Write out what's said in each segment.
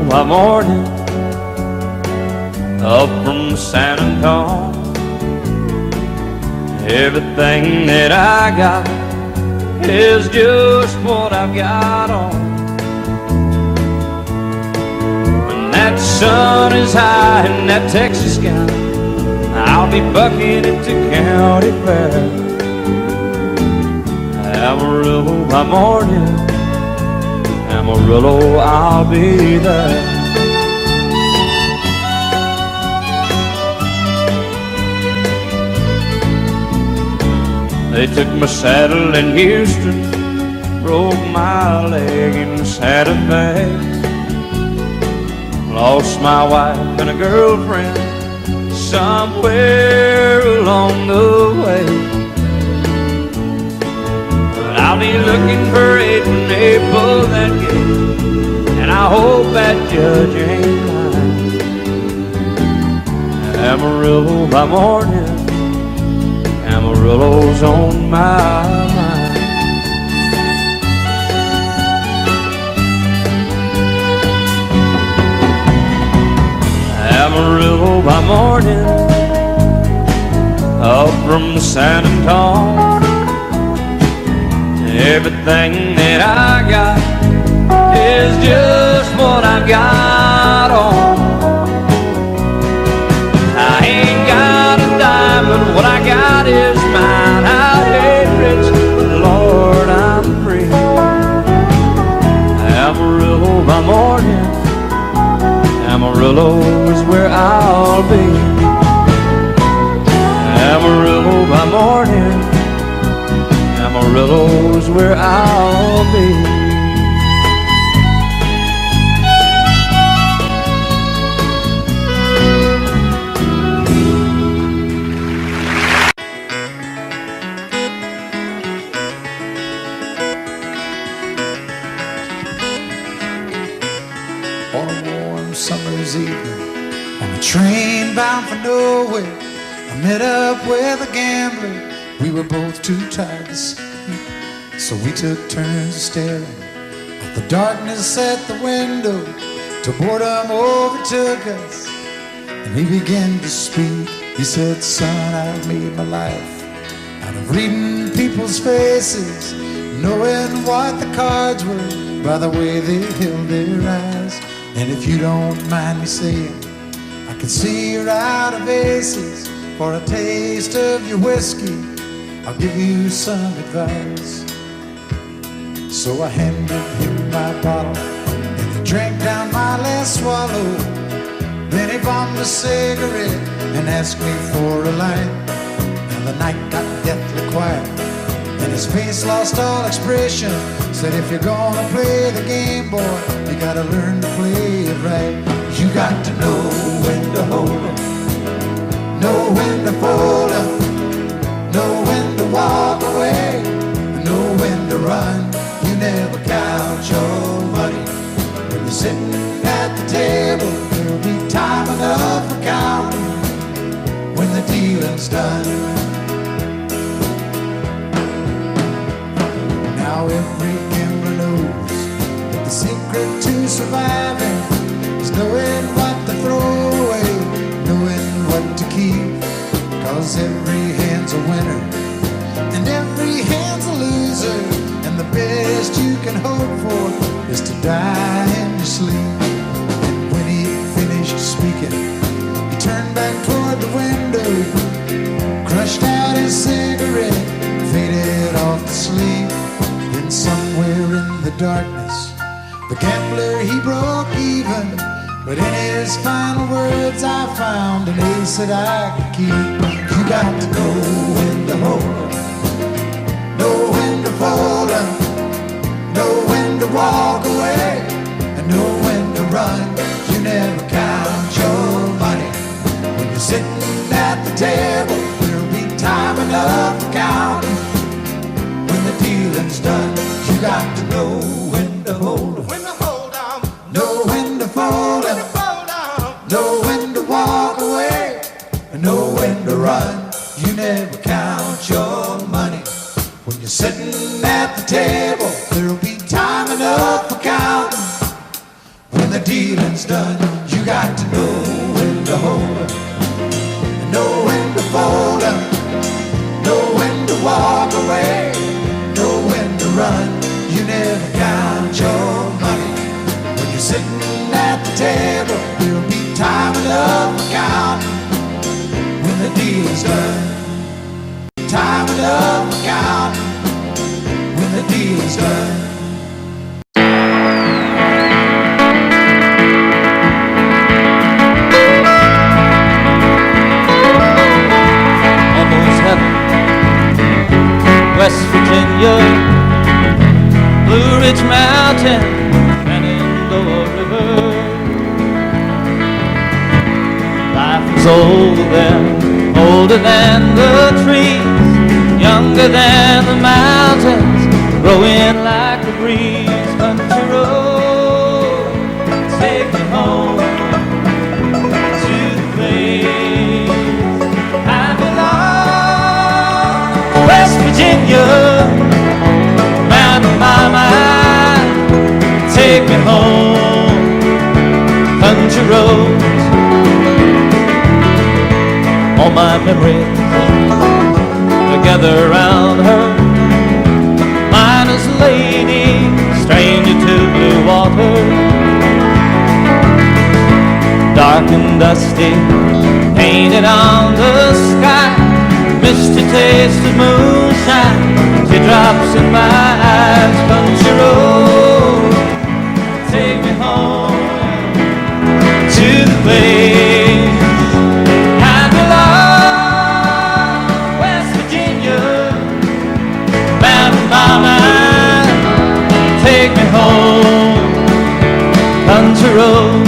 by morning up from San Antonio. Everything that I got is just what I've got on. When that sun is high in that Texas sky, I'll be bucking at the county fair. Amarillo by morning, Amarillo, I'll be there. They took my saddle in Houston, broke my leg in Santa Fe, lost my wife and a girlfriend somewhere along the way. But I'll be looking for it when they pull that gate, and I hope that judge ain't lying. Amarillo by morning, Amarillo's on my mind. Amarillo by morning up from San Antonio. Everything that I got is just what I've got on. I ain't got a dime, but what I got is mine. I ain't rich, but Lord, I'm free. Amarillo by morning, Amarillo is where I'll be. Amarillo by morning, Amarillo is where I'll be. On a warm summer's evening, on a train bound for nowhere, I met up with a gambler. We were both too tired to sleep, so we took turns staring at the darkness at the window till boredom overtook us, and he began to speak. He said, "Son, I've made my life out of reading people's faces, knowing what the cards were by the way they held their eyes. And if you don't mind me saying, I can see you're out of aces. For a taste of your whiskey, I'll give you some advice." So I handed him my bottle, and he drank down my last swallow. Then he bombed a cigarette and asked me for a light. And the night got deathly quiet, and his face lost all expression. Said, "If you're gonna play the game, boy, you gotta learn to play it right. You got to know when to hold 'em, know when to fold 'em, know when to walk away, know when to run. You never count your money when you're sitting at the table. There'll be time enough for counting when the dealing's done." Now every gambler knows that the secret to surviving is knowing what to throw away, knowing what to keep. 'Cause every hand's a winner and every hand's a loser, and the best you can hope for is to die in your sleep. And when he finished speaking, he turned back toward the window, crushed out his cigarette, faded off to sleep. Then somewhere in the darkness, the gambler, he broke even. But in his final words, I found an ace that I could keep. You got to know when to hold 'em, know when to fold 'em, know when to walk away, and know when to run. You never count your money when you're sitting at the table. There'll be time enough for counting when the dealing's done. You got to know when to hold 'em, know when to fold 'em, know when to walk away, and know when to run. You never count your money when you're sitting at the table. There'll be time enough for counting when the dealing's is done. Almost heaven, West Virginia, Blue Ridge Mountain, Shenandoah River. Life was old then, older than the trees, younger than the mountains, growing like a breeze. Country road, take me home to the place I belong. West Virginia, Mountain Mama, take me home. Country roads, all my memories together around her. Miner's lady, stranger to blue water. Dark and dusty, painted on the sky. Misty taste of moonshine, teardrops in my eyes. Country road, take me home to the place I belong. West Virginia, Mountain Mama, take me home. Country road,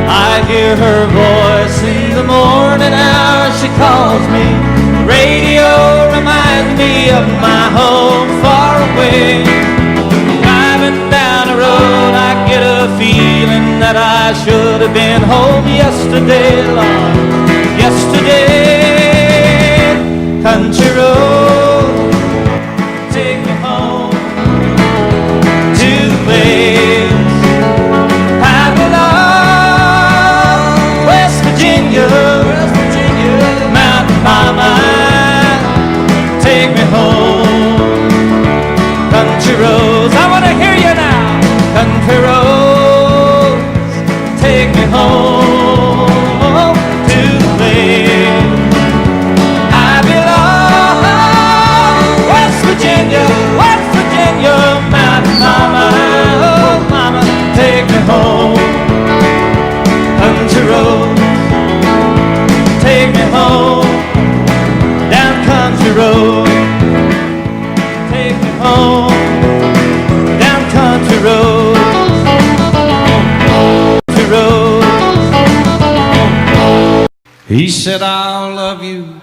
I hear her voice in the morning hour. She calls me. The radio reminds me of my home far away. Driving down the road, I get a feeling that I should have been home yesterday, Lord, yesterday. Country road, take me home to the place I belong. West Virginia, Mountain Mama, take me home. Country roads, I want to hear you now. Country roads, take me home to the place I belong. West Virginia, Mountain Mama, oh Mama, take me home. Country roads, take me home. Down country road, take me home. Down country road, country road. He said, I'll love you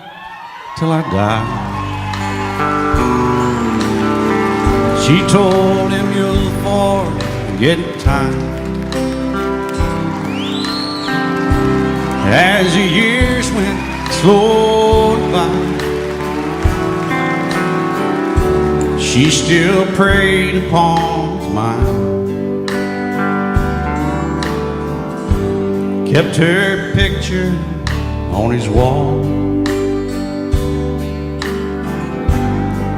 till I die. She told him, you'll forget time. As the years went slowly by, she still preyed upon his mind. Kept her picture on his wall.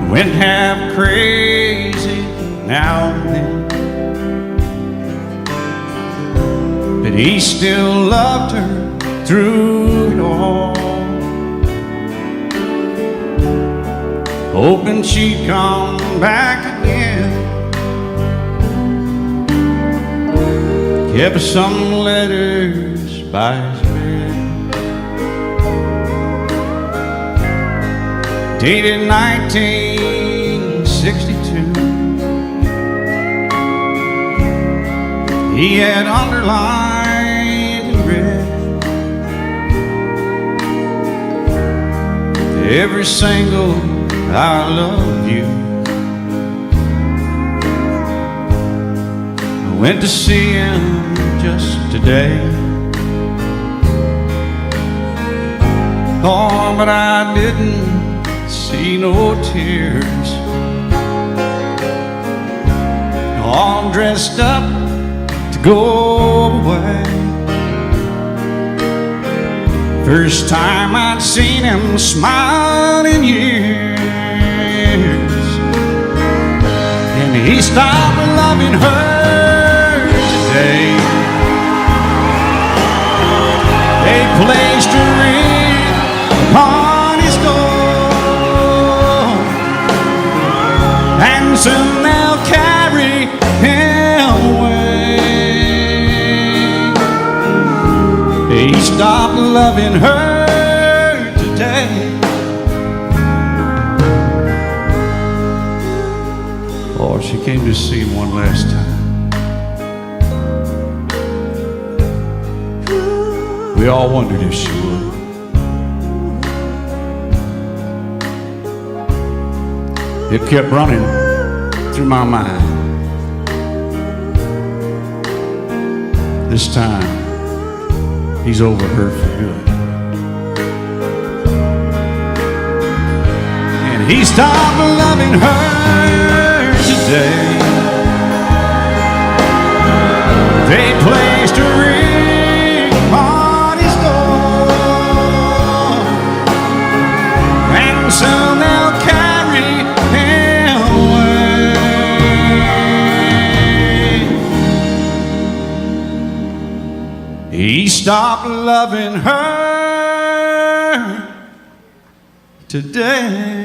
Went half crazy now and then, but he still loved her through it all, hoping she'd come back again. Kept some letters by his bed, dated 1962. He had underlined in red every single I love you. I went to see him just today. Oh, but I didn't see no tears. All dressed up to go away. First time I'd seen him smile in years, and he stopped loving her today. They placed a ring upon his door, He stopped loving her today. Or she came to see him one last time. We all wondered if she would. It kept running through my mind. This time, he's over her for good. And he stopped loving her today. They placed a ring on his door, and soon they'll carry him away. He stopped loving her today.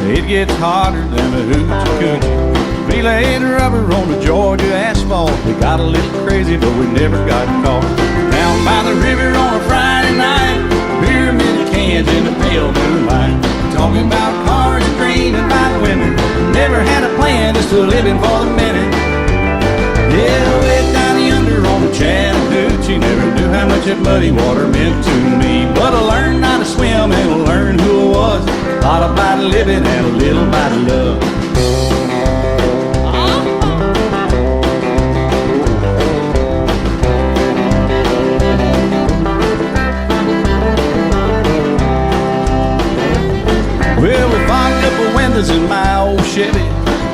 It gets hotter than a hoochie coochie. We laid rubber on the Georgia asphalt. We got a little crazy, but we never got caught. Down by the river on a Friday night, pyramid of cans in the pale moonlight. Talking about cars and dreaming about women. Never had a plan, just living for the minute. Yeah, way down yonder on the Chattahoochee. Never knew how much that muddy water meant to me. But I learned how to swim and I learned who I was. A lot about living and a little about love. Well, we fogged up the windows in my old Chevy.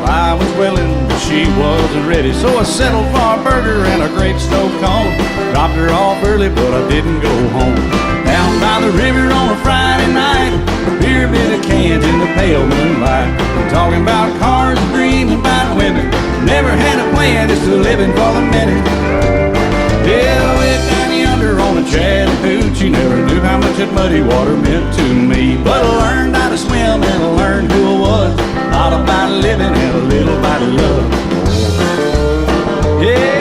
I was willing, but she wasn't ready. So I settled for a burger and a grape stove cone. Dropped her off early, but I didn't go home. Down by the river on a Friday night, a pyramid of cans in the pale moonlight. Talking about cars and dreaming about women. Never had a plan, just living for the minute. Yeah, way down yonder on the Chattahoochee. Never knew how much that muddy water meant to me. But I learned how to swim and I learned who I was. A lot about living and a little about love. Yeah.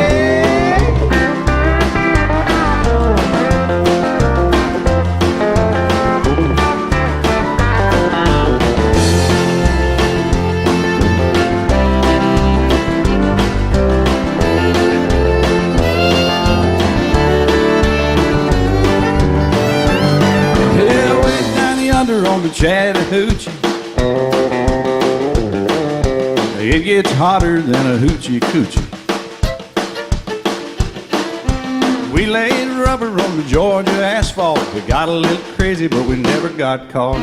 On the Chattahoochee, it gets hotter than a hoochie coochie. We laid rubber on the Georgia asphalt. We got a little crazy, but we never got caught.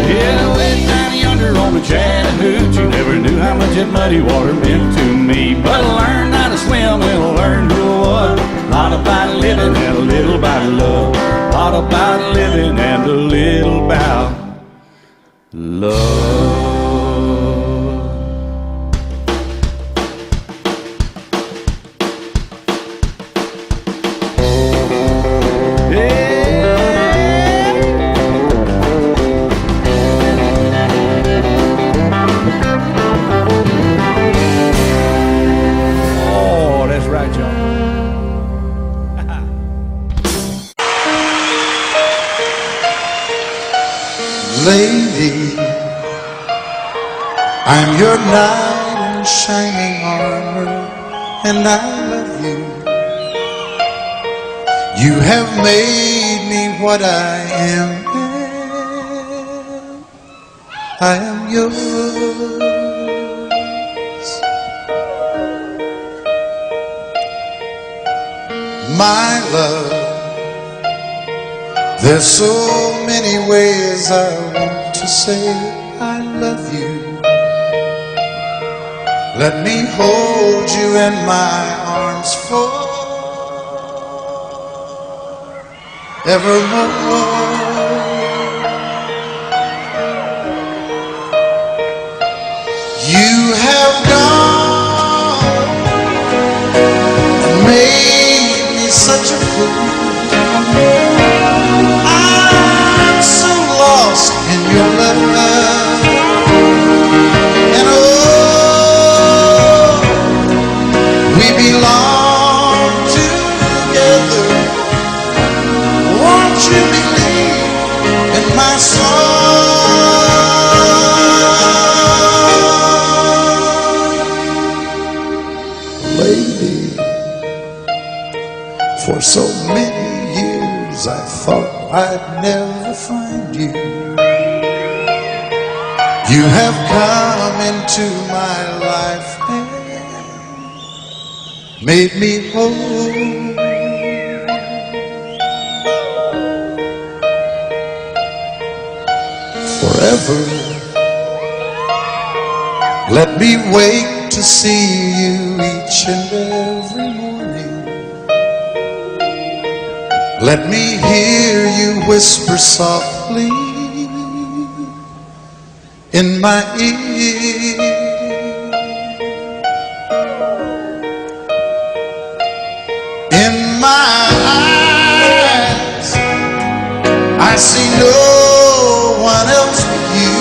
Yeah, way down yonder on the Chattahoochee. Never knew how much that muddy water meant to me. But I learned how to swim and I learned who I was. A lot about living and a little about love. A lot about living and a little about love. Lady, I'm your knight in shining armor, and I love you. You have made me what I am. I am yours. My love, there's so many ways I want to say I I love you. Let me hold you in my arms forevermore. You have gone and made me such a fool. I'm so lost in your love, and oh, we belong together. Won't you believe in my song, lady? For so many years I thought I'd never find you. You have come into my life and made me whole. Forever, let me wake to see you each and every morning. Let me hear you whisper softly in my ear. In my eyes, I see no one else but you.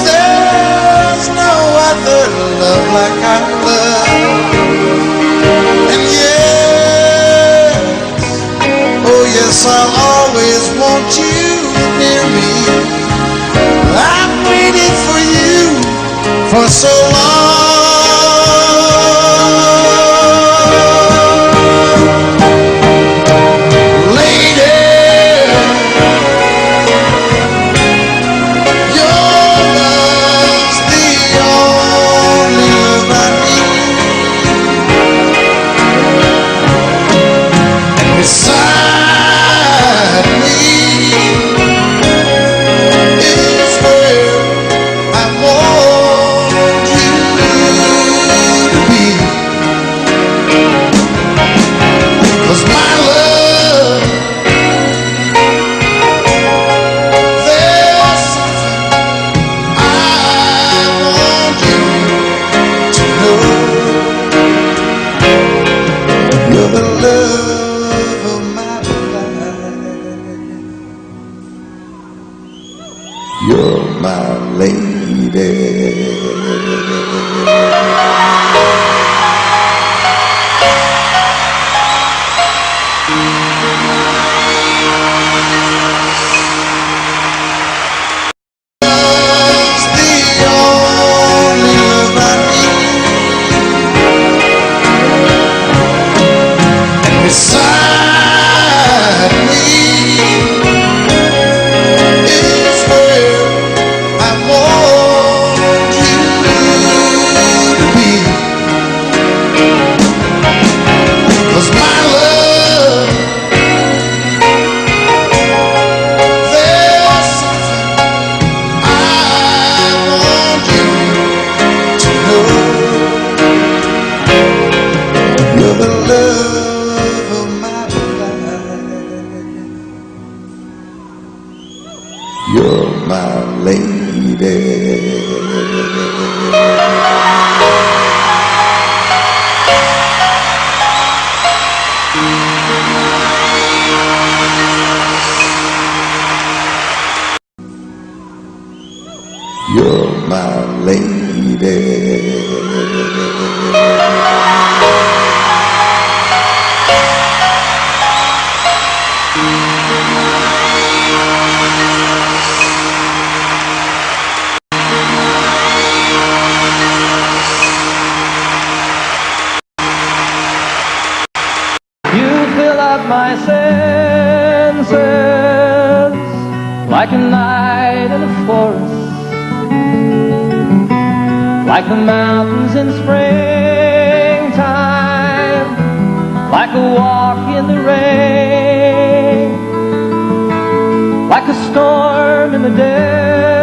There's no other love like our love. And yes, oh yes, I'll always want you near me. I've waited for you for so long. Lady, your love's the only love I need. And beside me is where I want you to be. 'Cause my love, there's something I want you to know. You're the love of my life. You're my lady. Love's the only love I need. And beside me is where I want you to be. 'Cause my love, there's something I want you to know. You're the love of my life. You're my lady. You're my lady. You fill up my senses like a night in a forest, like the mountains in springtime, like a walk in the rain, like a storm in the desert.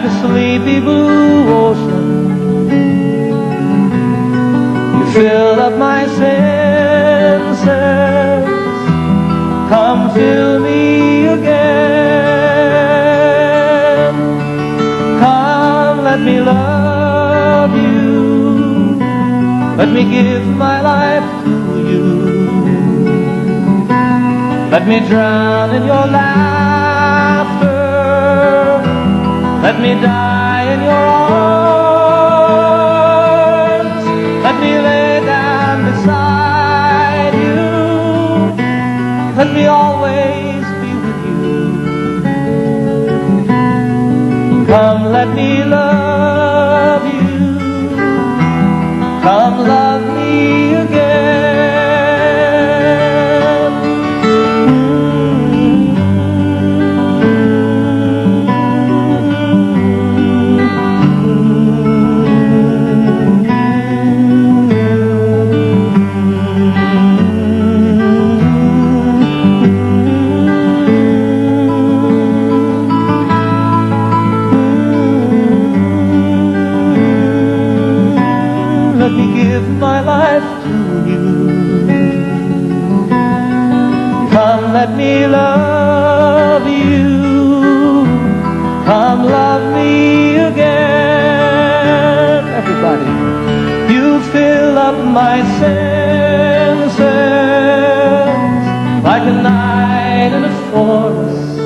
a sleepy blue ocean. You fill up my senses, come fill me again. Come, let me love you, let me give my life to you. Let me drown in your laughter, let me die in your arms. Let me lay down beside you, let me always be with you. Come, let me love you, come love me again. Let me give my life to you. Come, let me love you. Come, love me again. Everybody, you fill up my senses like a night in a forest,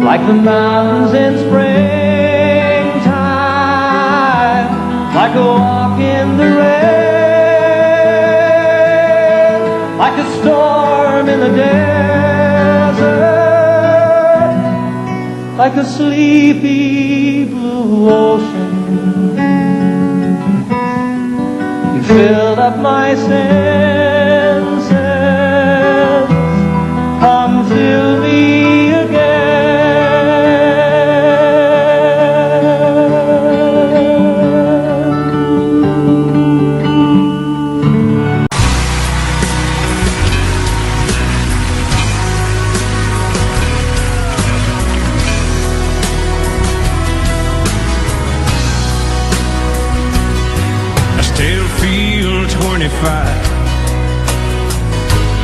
like the mountains in springtime, like a walk in the rain, like a storm in the desert, like a sleepy blue ocean. You filled up my senses, come fill me again.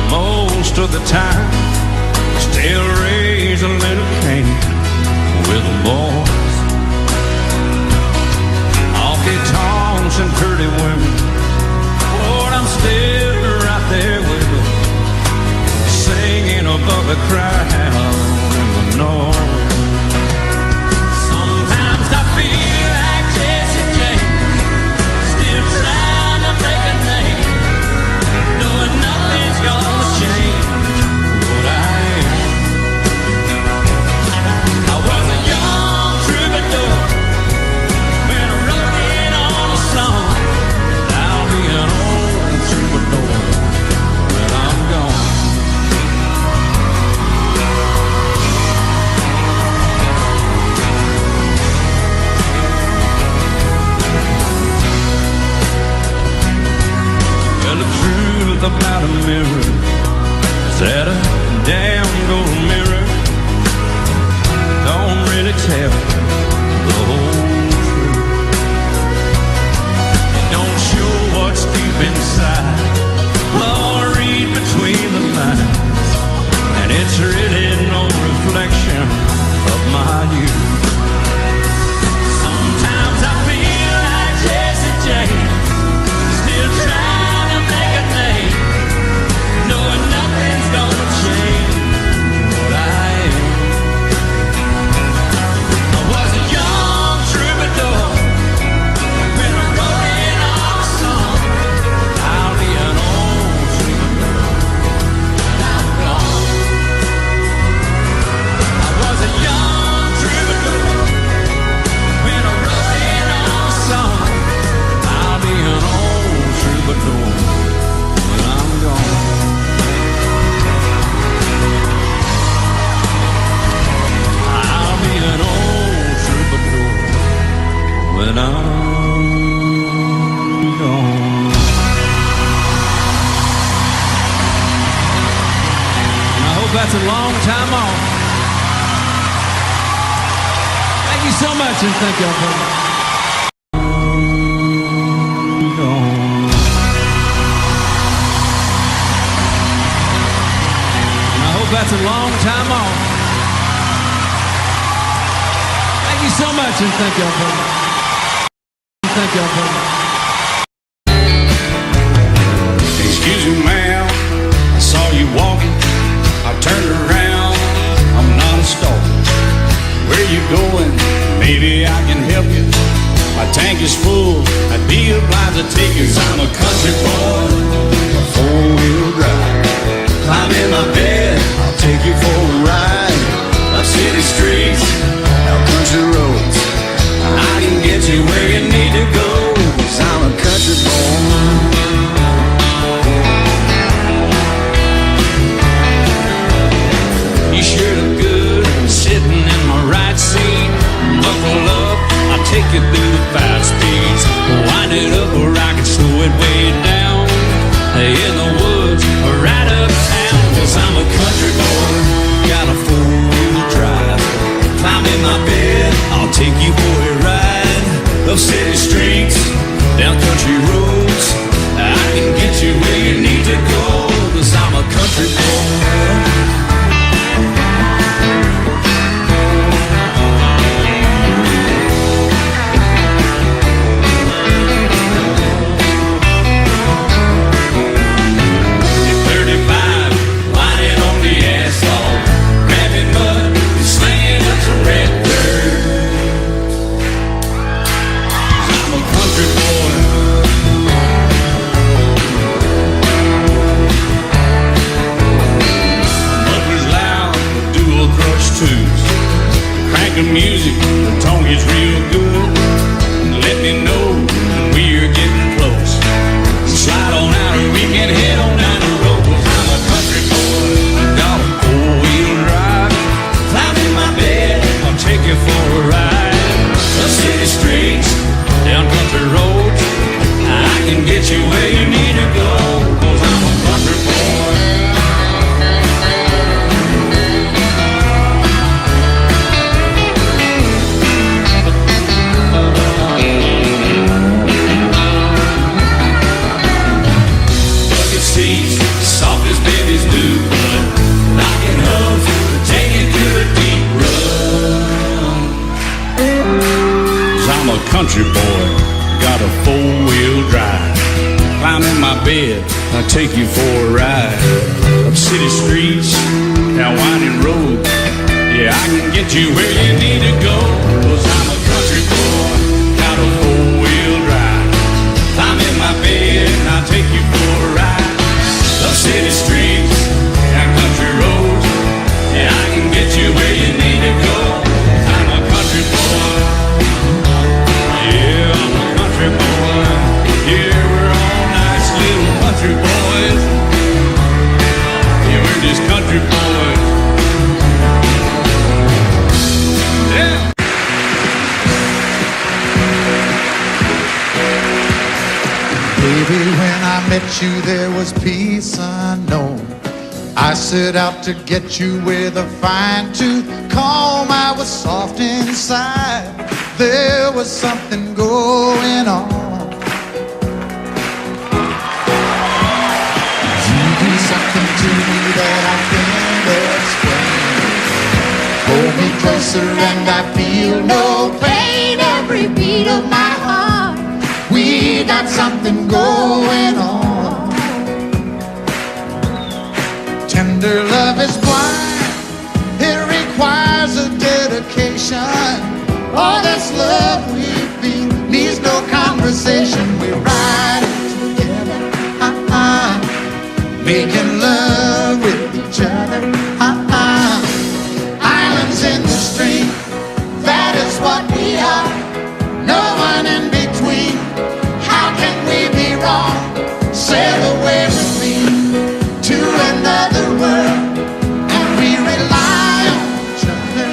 Most of the time, still raise a little Cain with the boys. Honky tonks and pretty women, Lord, I'm still right there with them, singing above the crowd in the north. Sometimes I feel like Jesse James, still trying to make a name, knowing nothing's gonna change what I am. I was a young troubadour when I wrote it on a song. I'll be an old troubadour when I'm gone. Well, the truth about a mirror is that a damn gold mirror don't really tell the whole truth. It don't show what's deep inside or read between the lines, and it's really no reflection of my youth. Sometimes I feel like Jesse James, still trying to make a name, knowing nothing's gonna change what I am. I was a you so much, and thank y'all very much. I hope that's a long time off. Thank you so much, and thank y'all very much. Thank y'all very much. Excuse me, ma'am, I saw you walking. I turned around, I'm not a stalker. Where you going? Maybe I can help you. My tank is full, I'd be obliged to take you. 'Cause I'm a country boy, a four-wheel drive. Climb in my bed, I'll take you for a ride. Up city streets, down country roads. I can get you where you need to go. 'Cause I'm a country boy. You sure look good sitting in my right seat. Buckle up, I'll take you through the 5 speeds. Wind it up or I can slow it way down. In the woods or right uptown. 'Cause I'm a country boy, got a 4-wheel drive. Climb in my bed, I'll take you for a ride. Up city streets, down country roads. I can get you where you need to go. 'Cause I'm a country boy. Crank the music, the tone gets real good. Let me know when we're getting close. Slide on out and we can head on down the road. 'Cause I'm a country boy, got a 4-wheel drive. Climb in my bed, I'll take you for a ride. Up city streets, down country roads. I can get you where you need to go. 'Cause I'm a country boy. Soft as babies do, but knocking hoof, take it to a deep run. 'Cause I'm a country boy, got a 4-wheel drive. Climb in my bed, I'll take you for a ride. Up city streets, down winding roads. Yeah, I can get you where you need to go. 'Cause I'm a country boy, got a 4-wheel drive. Climb in my bed, and I'll take you for a ride. Up city streets, down country roads. Yeah, I can get you where you need to go. I'm a country boy. Yeah, I'm a country boy. Yeah, we're all nice little country boys. Yeah, we're just country boys. Yeah. Baby, when I met you, there was peace unknown. I set out to get you with a fine-tooth comb. I was soft inside. There was something going on. You do something to me that I can't explain. Hold me closer and I feel no pain. Every beat of my heart, we got something going on. Tender love is blind. It requires a dedication. All this love we feel needs no conversation. We ride together, making love with each other. Islands in the stream, that is what we are. No one in between. How can we be wrong? Sail away with me to another world, and we rely on each other.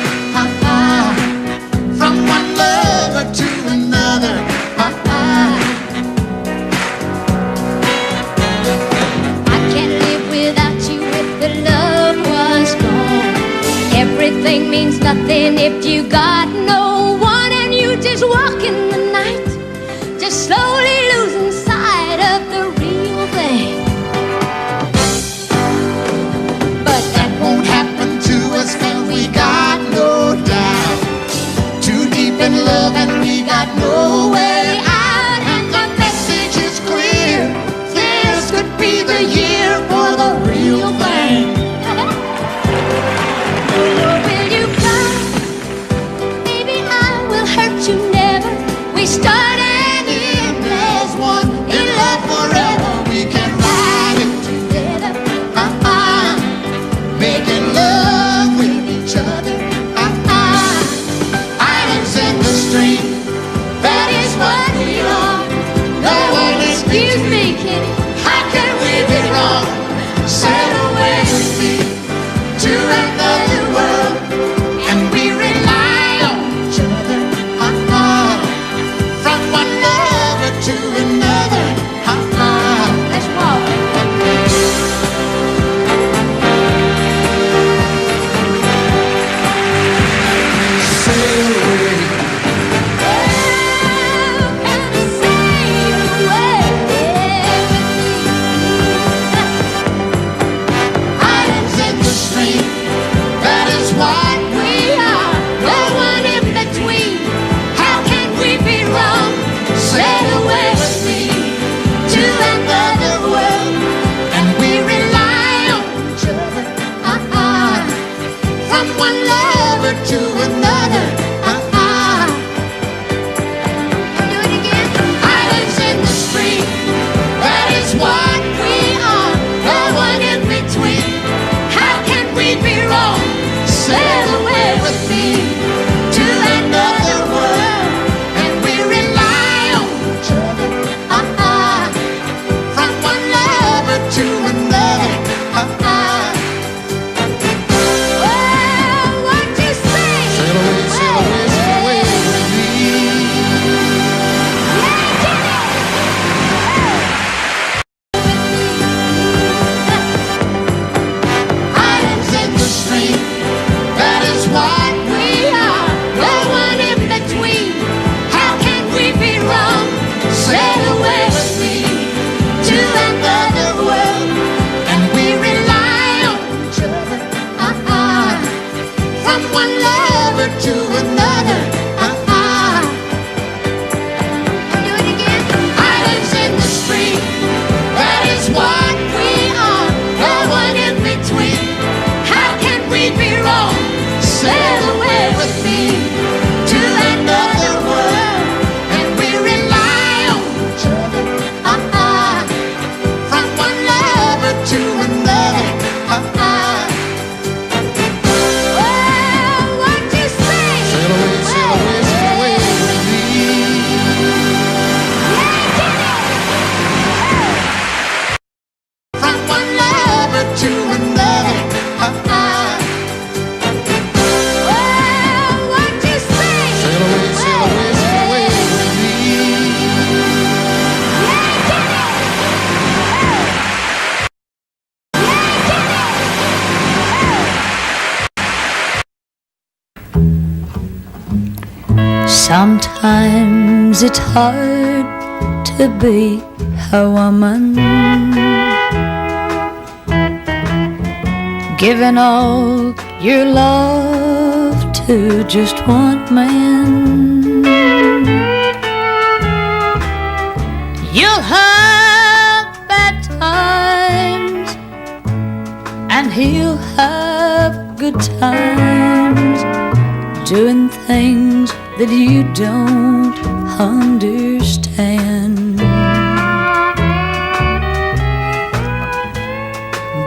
From one lover to another. I can't live without you if the love was gone. Everything means nothing if you got no one. from one lover to another. Do it again. Islands in the stream, that is what we are. No one in between. How can we be wrong? Sail away with me to another world, and we rely on each other. From one lover to another. Well, what you say? Sail away, sail away, sail away with me. Islands in the stream, that is what we are. No one in between. How can we be wrong? Sail away with me to another world, and we rely on each other. From one lover to another. Do it again. Islands in the stream, that is what we are. No one in between. How can we be wrong? Sail away with me to another world, and we rely on each other. From one lover to another. Well, what you say? Sail away, sail away, sail away with me. From one lover to another. Well, what you say? Sail away, sail away, sail away with me. Sometimes it's hard to be a woman, giving all your love to just one man. You'll have bad times, and he'll have good times, doing things that you don't understand.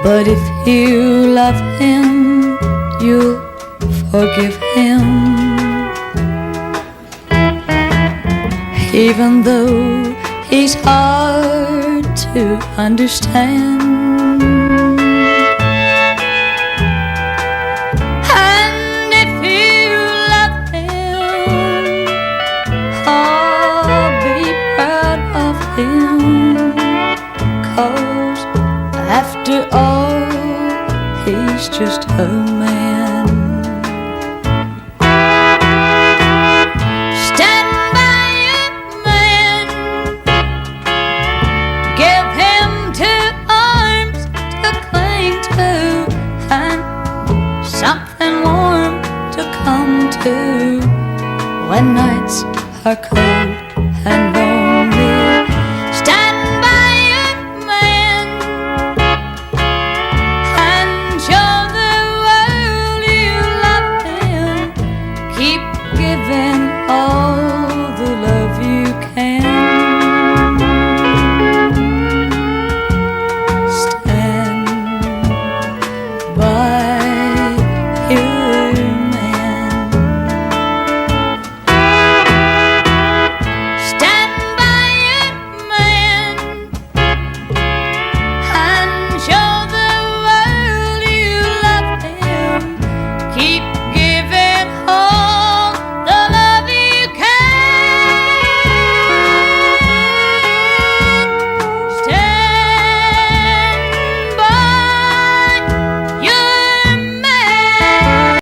But if you love him, you'll forgive him, even though he's hard to understand. And if you love him, oh, be proud of him, 'cause after all, he's just a man. Stand by your man, give him 2 arms to cling to, and something warm to come to when nights are cold and lonely. Stand by your man and show the world you love him. Keep giving all the love you can. Stand by your man. Stand by your man and show the world you love him. Keep giving all the love you can. Stand by your man.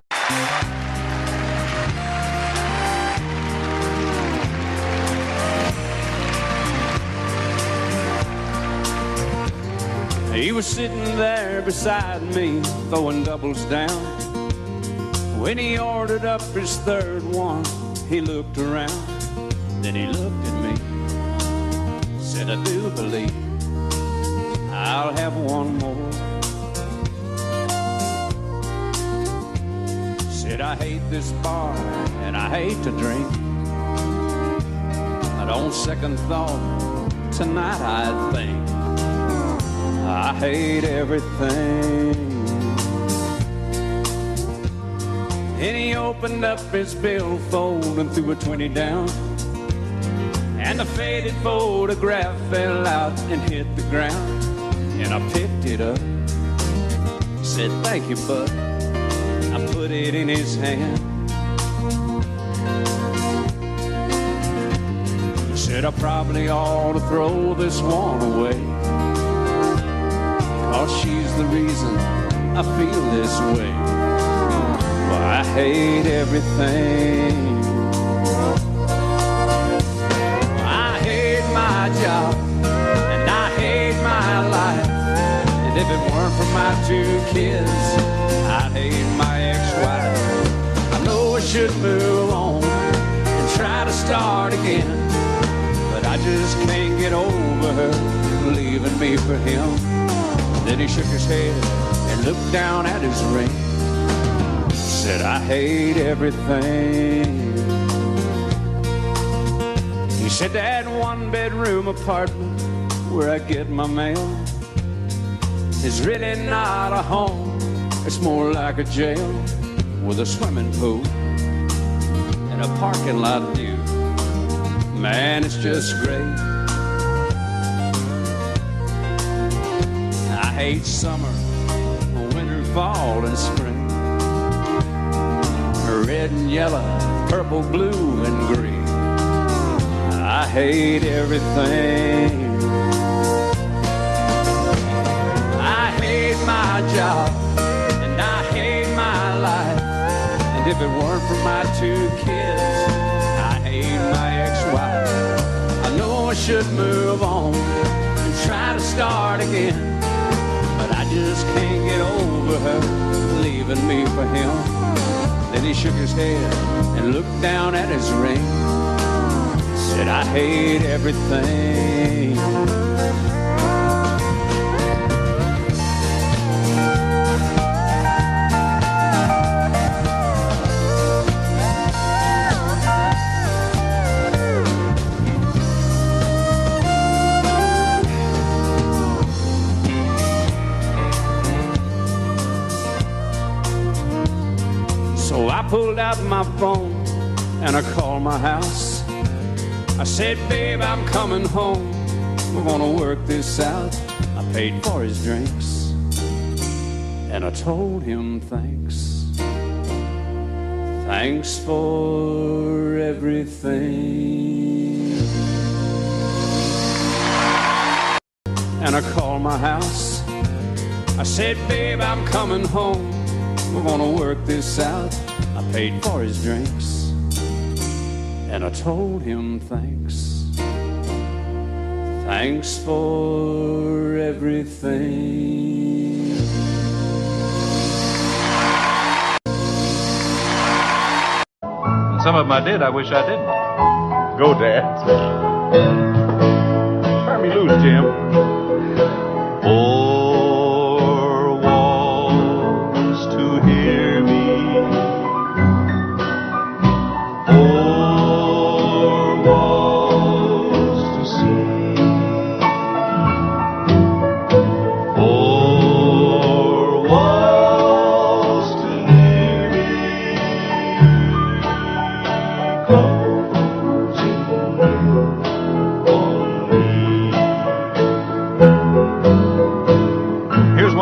He was sitting there beside me, throwing doubles down. When he ordered up his 3rd one, he looked around. Then he looked at me, said, I do believe I'll have one more. Said I hate this bar and I hate to drink, but on second thought, tonight I think I hate everything. And he opened up his billfold and threw a 20 down, and the faded photograph fell out and hit the ground. And I picked it up, said thank you, bud. I put it in his hand. He said I probably ought to throw this one away, 'cause she's the reason I feel this way. Well, I hate everything. I hate my job and I hate my life, and if it weren't for my 2 kids, I'd hate my ex-wife. I know I should move on and try to start again, but I just can't get over her leaving me for him. Then he shook his head and looked down at his ring, said I hate everything. He said that 1-bedroom apartment where I get my mail is really not a home, it's more like a jail with a swimming pool and a parking lot view. Man, it's just great. I hate summer, winter, fall, and spring, red and yellow, purple, blue, and green. I hate everything. I hate my job and I hate my life, and if it weren't for my 2 kids, I hate my ex-wife. I know I should move on and try to start again, but I just can't get over her leaving me for him. Then he shook his head and looked down at his ring, said I hate everything. So I pulled out my phone and I called my house. I said, babe, I'm coming home. We're gonna work this out. I paid for his drinks and I told him thanks. Thanks for everything. And I called my house. I said, babe, I'm coming home. We're gonna work this out. I paid for his drinks and I told him thanks. Thanks for everything. And some of them I did, I wish I didn't. Go, Dad. Turn me loose, Jim. Four walls to hear me.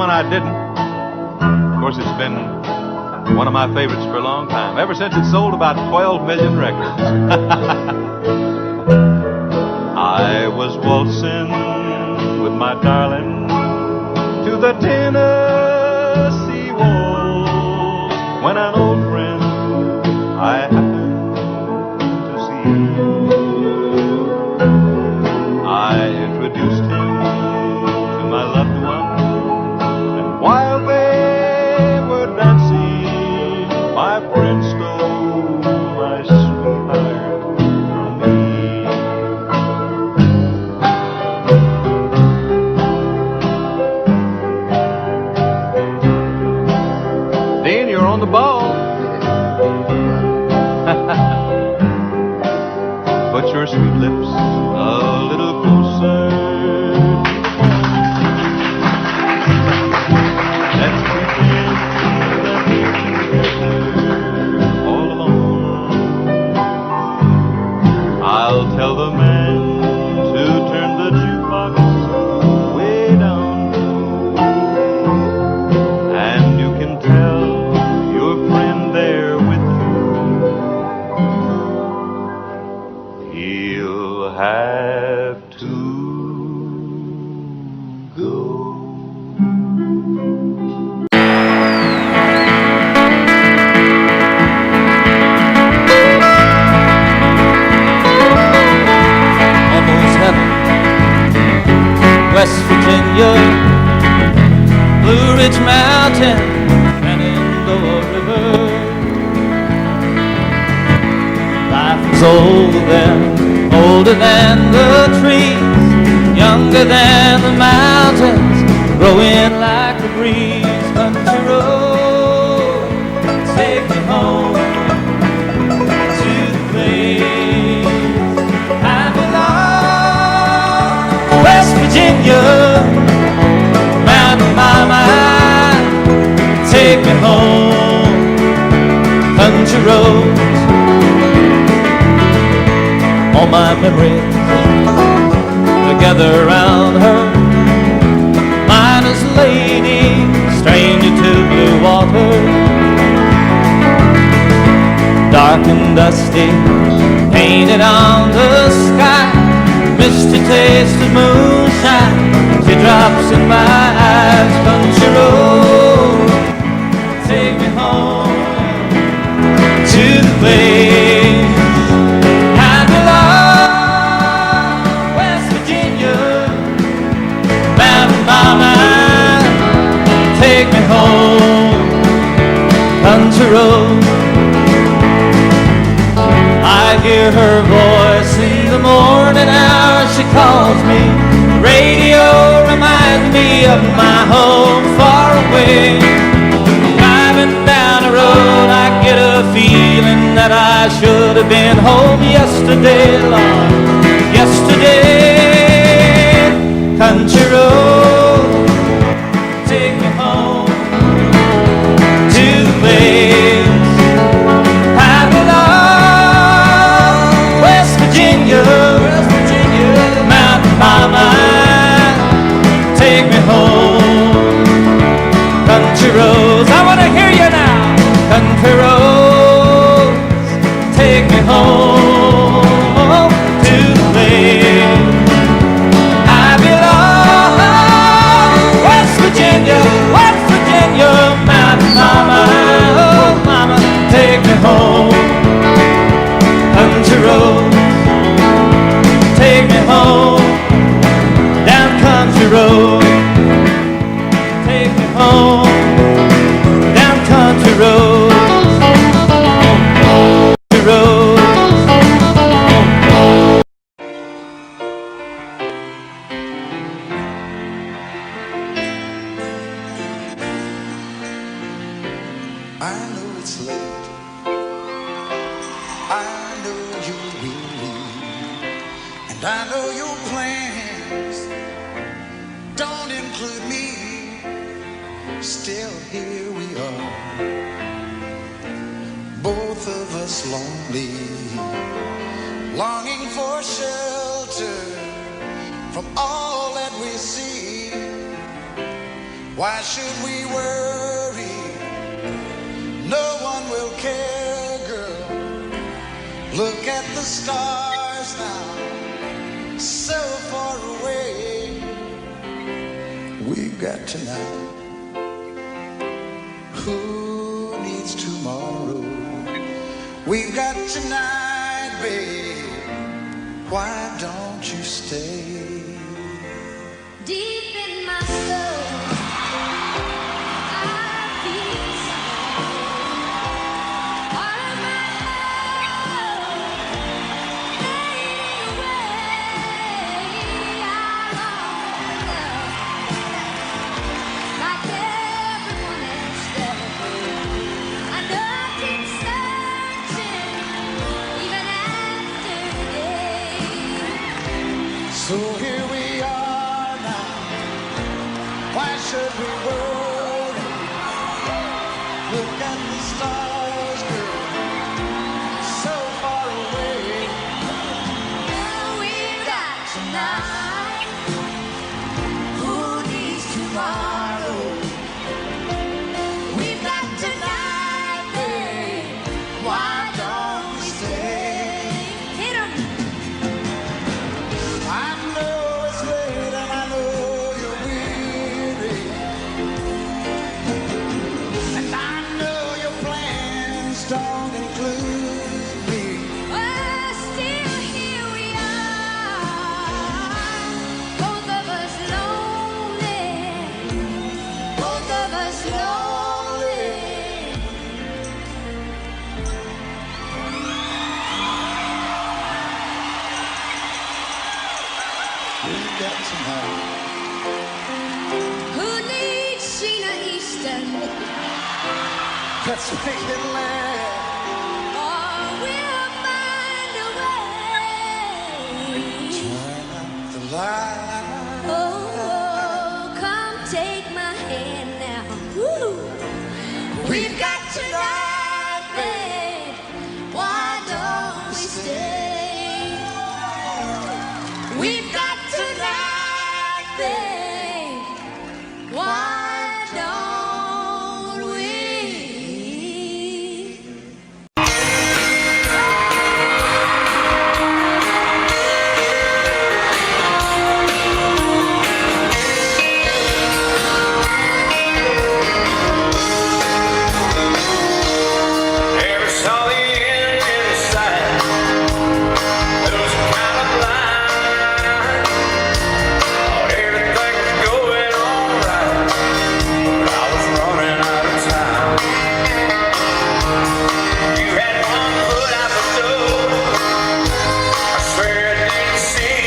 I didn't. Of course, it's been one of my favorites for a long time, ever since it sold about 12 million records. I was waltzing with my darling to the Tennessee waltz when an old friend I happened to see. I introduced him to my loved one. While they were dancing, my friend stole my sweetheart from me. put your sweet lips a little closer. Let's pretend that we're together all alone. I'll tell the man to turn the jukebox way down low, and you can tell your friend there with you he'll have to go. Almost heaven, West Virginia, Blue Ridge Mountain, Shenandoah River. Life was older than the trees, younger than the mountains, growing like the breeze. Country road, take me home to the place I belong. West Virginia, Mountain Mama, take me home. Country roads, all my memories together around her. Miner's lady, stranger to blue water. Dark and dusty, painted on the sky. Misty taste of moonshine, teardrops in my eyes. Country road, take me home to the place I belong. West Virginia, Mountain Mama, take me home. Country road, I hear her voice in the morning hour. She calls me. Radio reminds me of my home far away. Driving down the road, I get a feeling that I should have been home yesterday, Lord, yesterday. Country road, take me home to the place I belong. West Virginia, Mountain Mama, take me home. Country roads, I want to hear you now. Country roads, take me home to the place I belong. West Virginia, Mountain Mama, oh Mama, take me home. Country roads, take me home. Down country road, take me home. Down country road, country road. I know it's late. I know you will leave. And I know your plans don't include me. Still here we are, both of us lonely, longing for shelter from all that we see. Why should we worry? No one will care, girl. Look at the stars now, so far away. We've got tonight. Who needs tomorrow? We've got tonight, babe. Why don't you stay? Deep in my soul, I feel something. All of my love fading away. I long for love like everyone else does. I know I keep searching even after day. So here we are now. Why should we worry? Look at the stars, girl, so far away. Now we've got tonight. Who needs tomorrow? We've got tonight, babe. Why don't we stay? Hit 'em. I know it's late and I know you're weary, and I know your plans don't include me. Well, still here we are. Both of us lonely. Both of us lonely. We've got tonight. Who needs Sheena Easton? Let's make it last. Or we'll find a way. Turn out the light. Oh, come take my hand now. Woo. We've got tonight, babe. Why don't we stay? We've got tonight, babe. Why don't we? Never saw the end in sight. It was kind of blind. Thought everything was going alright, but I was running out of time. You had one foot out the door. I swear I didn't see.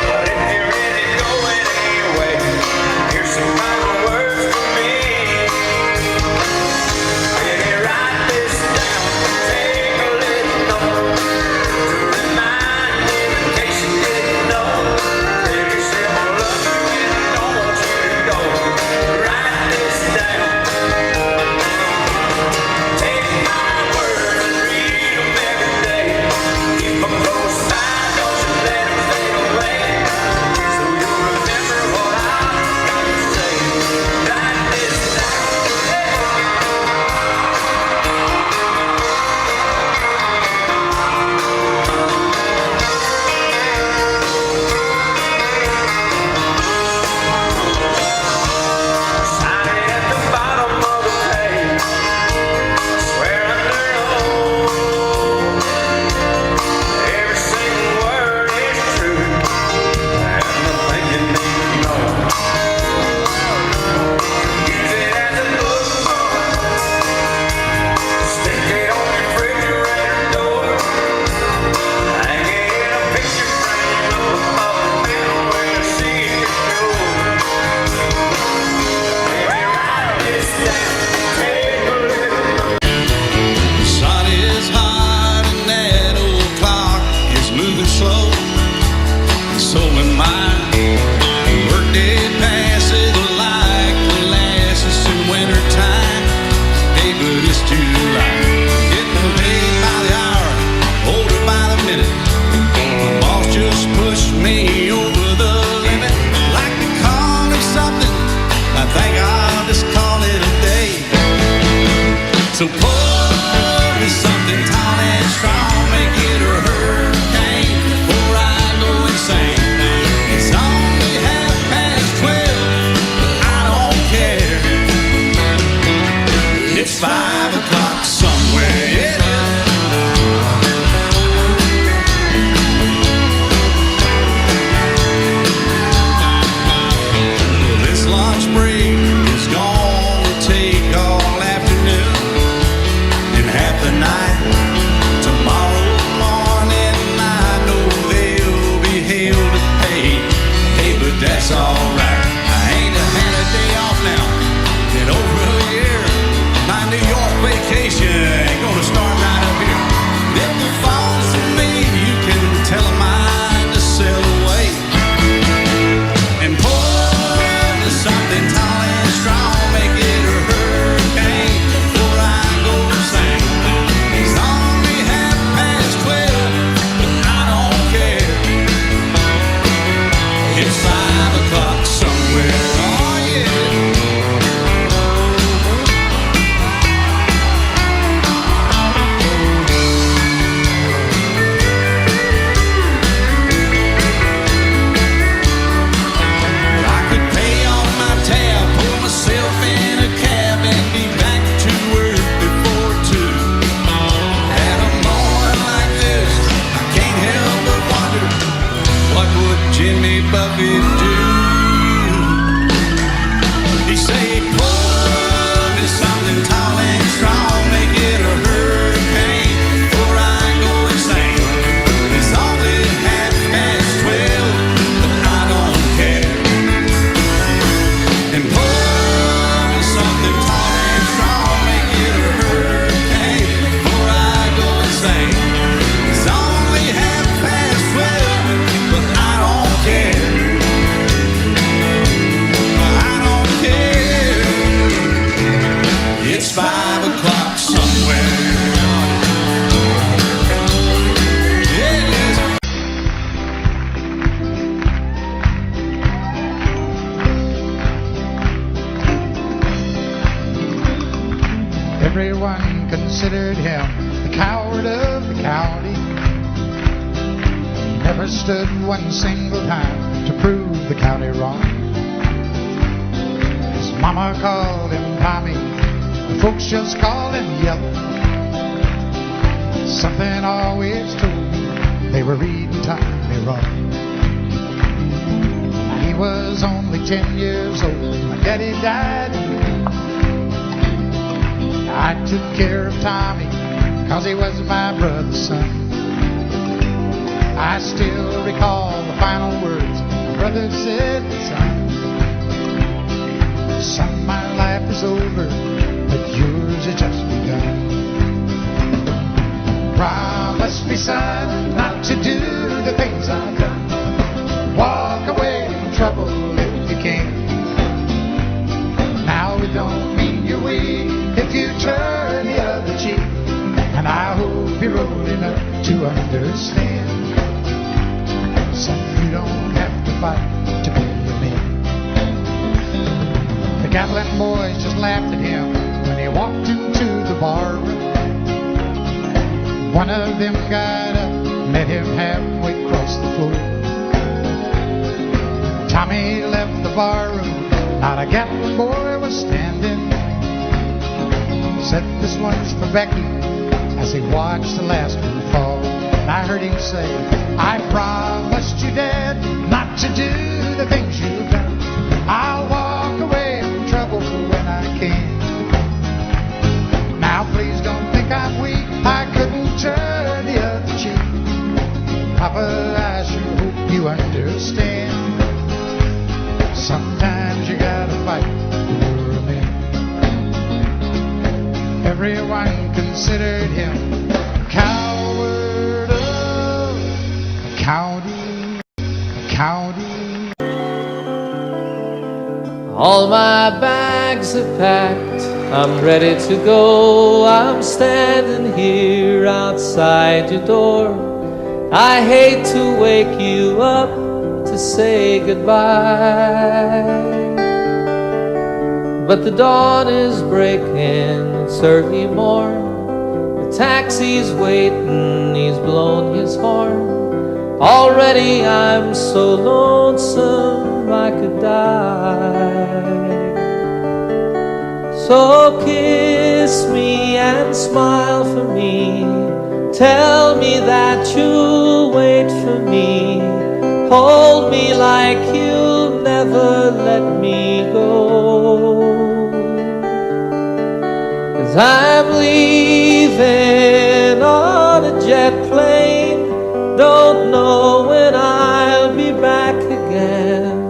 But if you're really going anyway, here's some final words for me. Baby, write this down, take a little note to remind me in case you didn't know. Tell yourself I love you and I don't want you to go. Write this down. Take my words and read them every day. Keep them close by, don't you let them fade away. So you'll remember what I've got to say. Write this down. Sign it at the bottom of the page. Swear under oath, every single word is true, and nothing you need to know. Use it as a bookmark, stick it on your refrigerator door, hang it in a picture frame of a film where you see it go. Baby, write this down, take a little. The sun is hot and that old clock is moving slow, and so am I. Workday passes like molasses in winter time. Hey, but it's July. Getting paid by the hour, older by the minute. My boss just pushed me over the limit. Like to call it something, I think I'll just call it a day. So pour me something tall and strong, make it a hurricane before I go insane. It's only 12:30, but I don't care. It's 5 o'clock somewhere, yeah. Well, this lunch break is gonna take all afternoon. Everyone considered him the coward of the county. He never stood one single time to prove the county wrong. His mama called him Tommy, the folks just called him Yellow. Something always told me they were reading Tommy wrong. He was only 10 years old when my daddy died. I took care of Tommy, 'cause he was my brother's son. I still recall the final words my brother said, son, my life is over, but yours has just begun. Promise me, son, not to do the things I've done. Walk away from trouble if you can. Now it don't mean you're weak if you turn the other cheek, and I hope you're old enough to understand. Son, you don't have to fight to be a man. The Gatlin boys just laughed at him when he walked into the bar room. One of them got up, met him halfway across the floor. Tommy left the bar room, not a Gatlin boy was standing. Said, this one's for Becky, as he watched the last one fall. And I heard him say, I promised you, Dad, not to do the things you've done. I'll walk away from trouble when I can. Now please don't think I'm weak, I couldn't turn the other cheek. Papa, I sure hope you understand. Sometimes you gotta fight when you're a man. Everyone considered him coward of the county. All my bags are packed, I'm ready to go. I'm standing here outside your door. I hate to wake you up to say goodbye, but the dawn is breaking, it's early morn. The taxi's waiting, he's blown his horn. Already I'm so lonesome I could die. So kiss me and smile for me. Tell me that you'll wait for me. Hold me like you'll never let me go. 'Cause I'm leaving on a jet plane. Don't know when I'll be back again.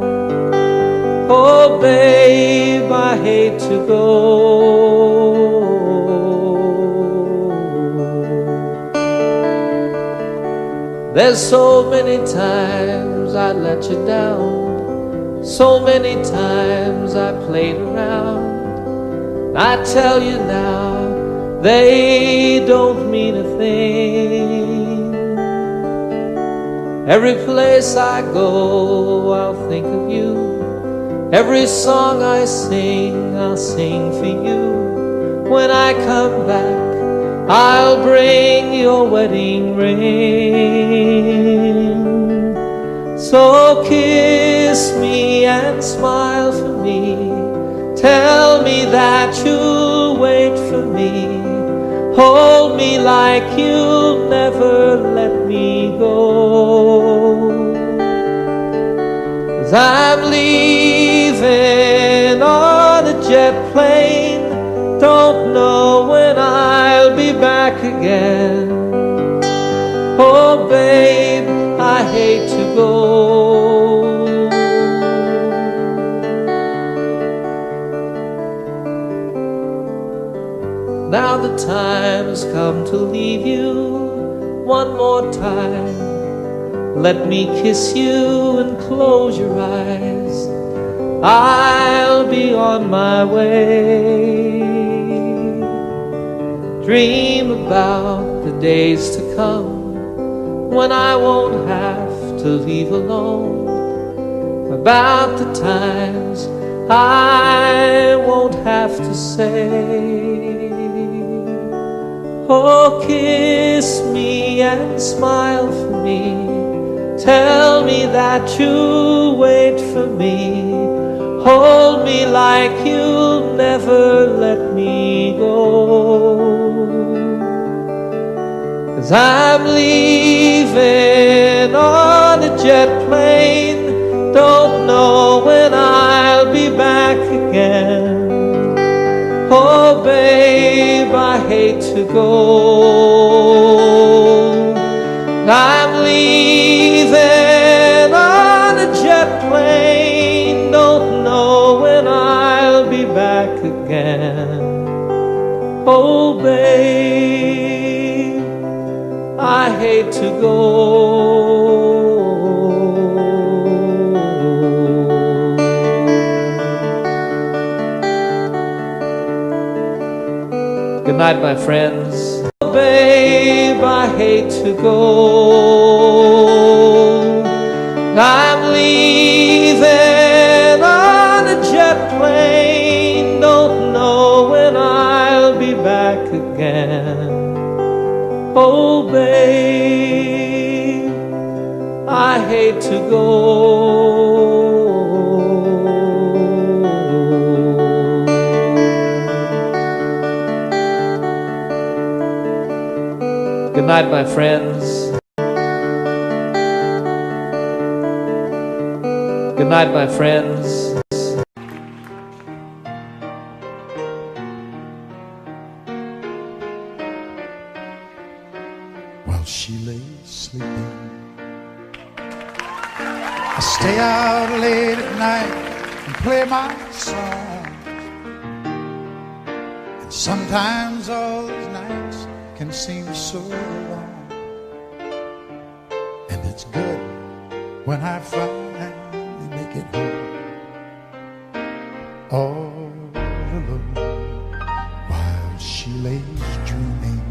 Oh babe, I hate to go. There's so many times I let you down, so many times I played around. I tell you now, they don't mean a thing. Every place I go, I'll think of you. Every song I sing, I'll sing for you. When I come back, I'll bring your wedding ring. So kiss me and smile for me. Tell me that you'll wait for me. Hold me like you'll never let me go. 'Cause I'm leaving on a jet plane. Don't know when I'll be back again. Oh babe, I hate to go. Now the time has come to leave you one more time. Let me kiss you and close your eyes. I'll be on my way. Dream about the days to come when I won't have to leave alone. About the times I won't have to say Oh, kiss me and smile for me. Tell me that you'll wait for me. Hold me like you'll never let me go. 'Cause I'm leaving on a jet plane. Don't know when I'll be back again. Oh, babe, I hate to go. I'm leaving on a jet plane. Don't know when I'll be back again. Oh, babe, I hate to go. Good night, my friends. Oh, babe, I hate to go. I'm leaving on a jet plane. Don't know when I'll be back again. Oh, babe, I hate to go. Good night, my friends. Good night, my friends. While she lay sleeping, I stay out late at night and play my song. And sometimes all those nights can seem so long. And it's good when I finally make it home, all alone, while she lays dreaming.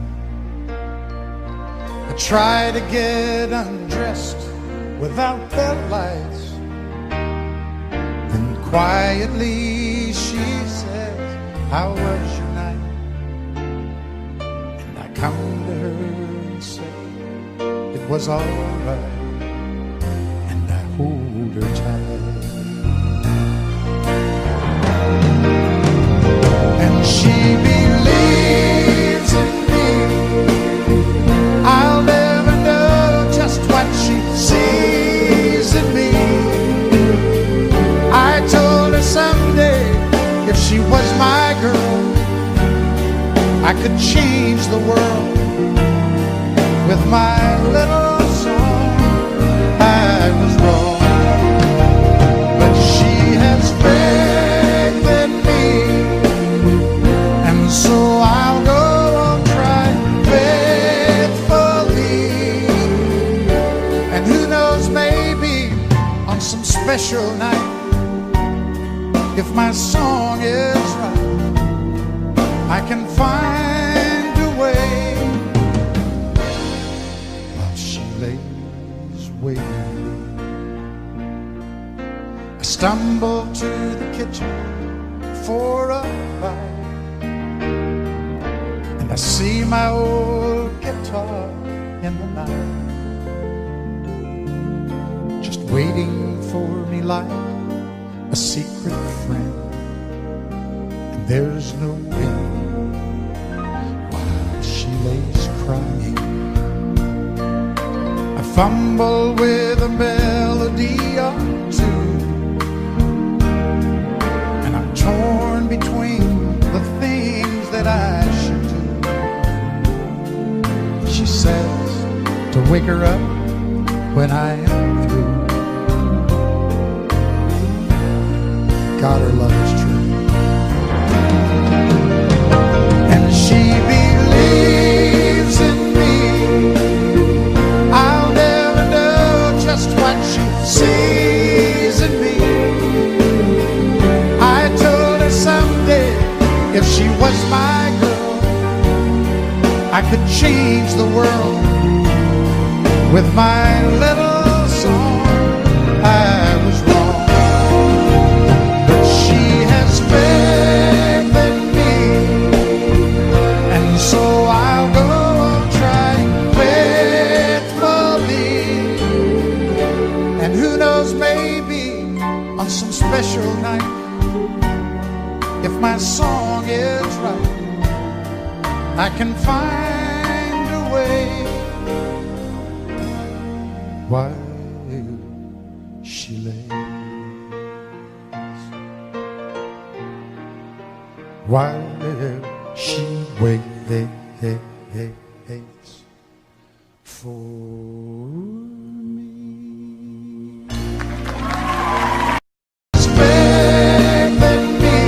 I try to get undressed without the lights. Then quietly she says, how was your night? And I come to her and say, it was all right. And I hold her tight. And she believes in me. I'll never know just what she sees in me. I told her someday if she was my girl, I could change the world with my little song. I was wrong, but she has faith in me, and so I'll go on trying faithfully. And who knows, maybe on some special night, if my song is right, I can find a way. While she lays waiting, I stumble to the kitchen for a bite, and I see my old guitar in the night, just waiting for me like a secret friend. And there's no wind while she lays crying. I fumble with a melody or two, and I'm torn between the things that I should do. She says to wake her up when I am through. God, her love is true. And she believes in me. I'll never know just what she sees in me. I told her someday if she was my girl, I could change the world with my little song. I was wrong, but she faith in me, and so I'll go I can find a way while she lays, while she waits for me. Expecting me,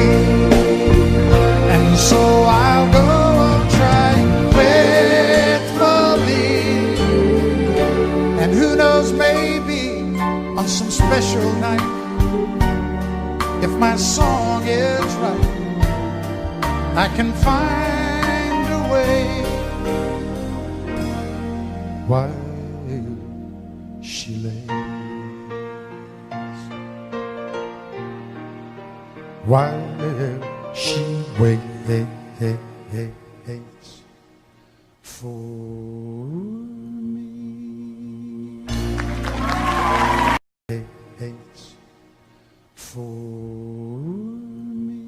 and so I'll go on trying faithfully. And who knows, maybe on some special night, if my song is right, I can find a way while she lays, while she waits for me. For me.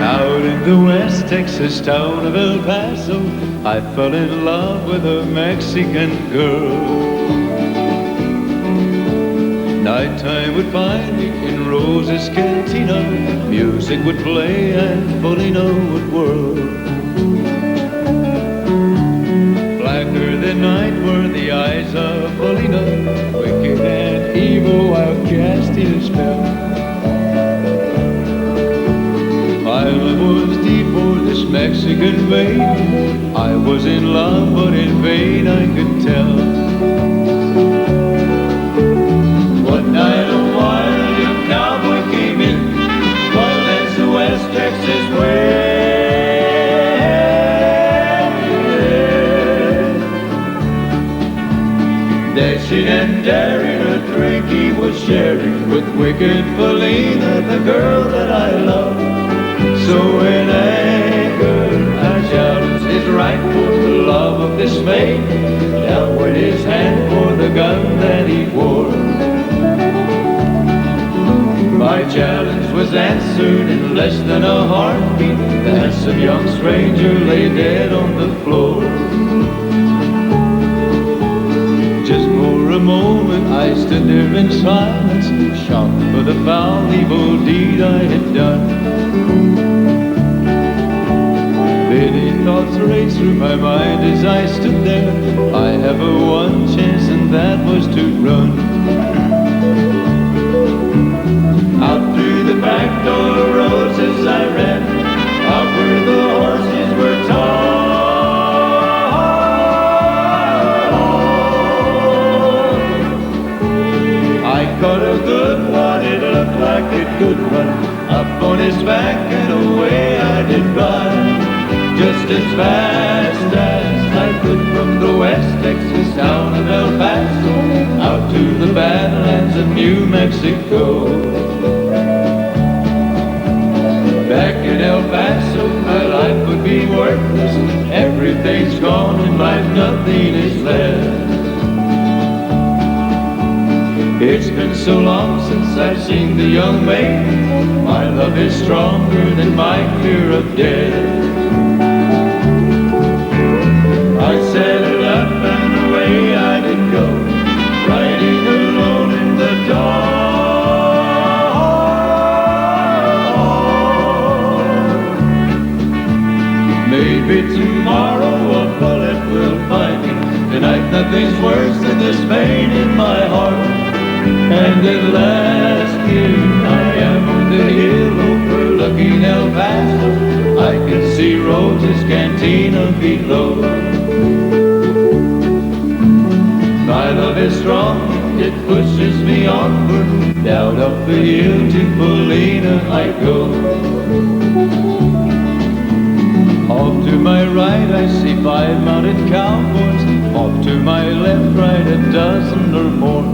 Out in the West Texas town of El Paso, I fell in love with a Mexican girl. Nighttime would find me in Rose's cantina, music would play and Polina would whirl. Blacker than night were the eyes of Polina, wicked and evil, outcast in a spell. My love was deep for this Mexican babe, I was in love but in vain I could tell. One night a wild young cowboy came in, wild as the West Texas wind. Dashing and daring, a drink he was sharing with wicked Felina, the girl that I love. So in anger I challenged his right for the love of this maid. Down went his hand for the gun that he wore. My challenge was answered in less than a heartbeat. The handsome young stranger lay dead on the floor. Just for a moment I stood there in silence, shocked for the foul evil deed I had done. Many thoughts raced through my mind as I stood there. I have a one chance and that was to run. Out through the back door of Roses I ran, out where the horses were tied. I caught a good one, it looked like it could run, up on his back and away I did run. Just as fast as I could from the West Texas town of El Paso out to the Badlands of New Mexico. Back in El Paso, my life would be worthless. Everything's gone in life, nothing is left. It's been so long since I've seen the young maiden. My love is stronger than my fear of death. I set it up and away I did go, riding alone in the dark. Maybe tomorrow a bullet will find me. Tonight nothing's worse than this pain in my heart. And at last here I am on the hill overlooking El Paso. I can see Rose's cantina below. My love is strong, it pushes me onward. Down up the hill to Polina I go. Off to my right I see 5 mounted cowboys. Off to my left, right, a dozen or more.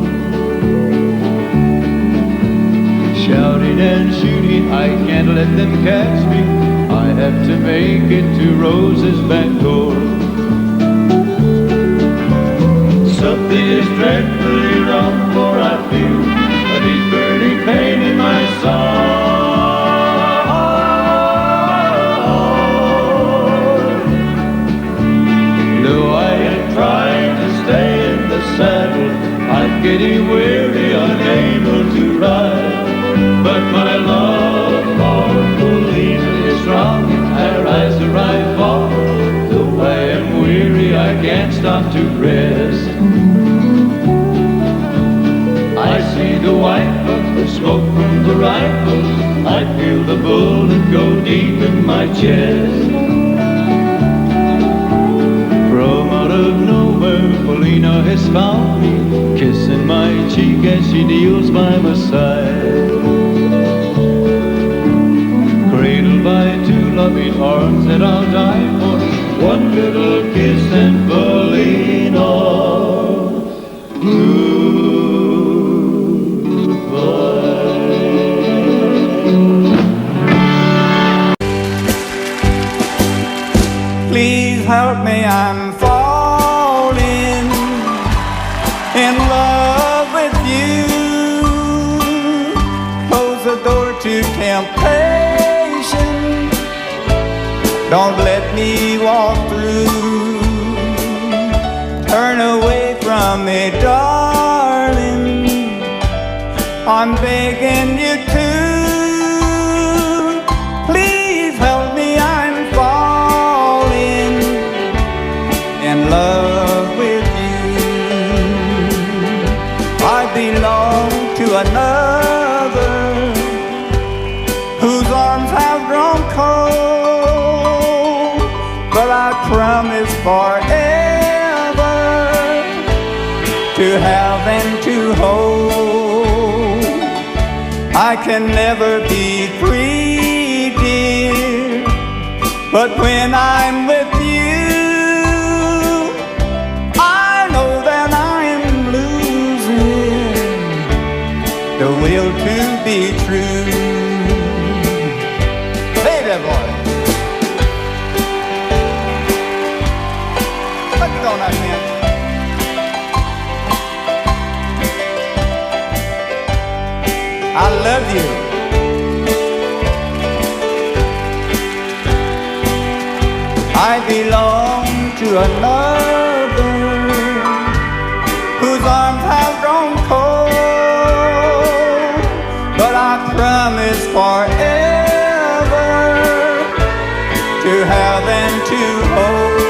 Shouting and shooting, I can't let them catch me. I have to make it to Rose's back door. Something is dreadfully wrong, for I feel a deep burning pain in my my love for Paulina is strong. I rise to right fall, though I am weary, I can't stop to rest. I see the white of the smoke from the rifle, I feel the bullet go deep in my chest. From out of nowhere, Paulina has found me, kissing my cheek as she kneels by my side. Cradled by two loving arms that I'll die for, one little kiss and Paulina. Please help me, I'm falling in love with you. Close the door to temptation, don't let me walk through. Turn away from me, darling, I'm begging you to. Please help me, I'm falling in love with you. I belong to another whose arms have grown cold, but I promise forever to have and to hold. I can never be free, dear, but when I'm with you, I know that I'm losing the will to be true. Hey there, boy. Let's go now, man. I love you. I belong to another whose arms have grown cold, but I promise forever to have and to hold.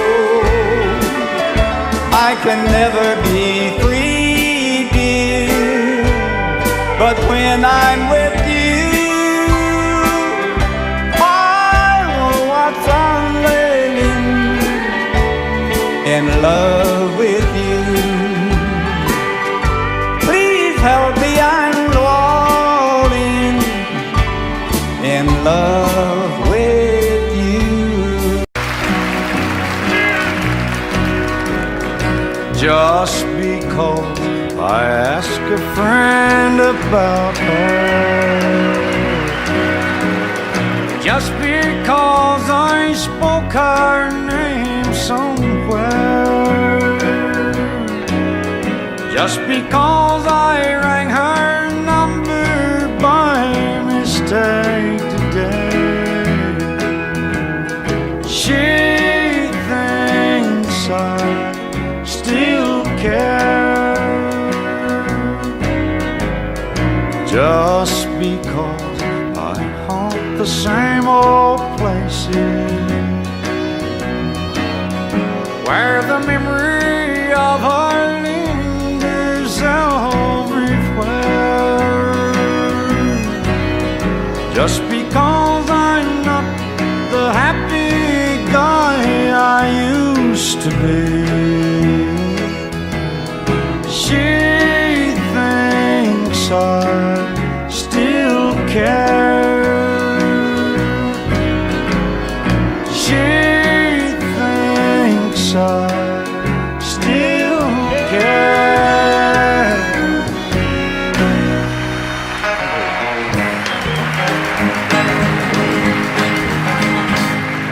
I can never be free, dear, but when I'm with you, I know what's unlaying in love with you. Please help me, I'm falling in love with you. Just because I ask a friend about her, just because I spoke her name somewhere, just because I rang her number by mistake today, she thinks I still care. Just because I haunt the same old places where the memory of her lingers everywhere. Just because I'm not the happy guy I used to be, she thinks I still care. She thinks I still care.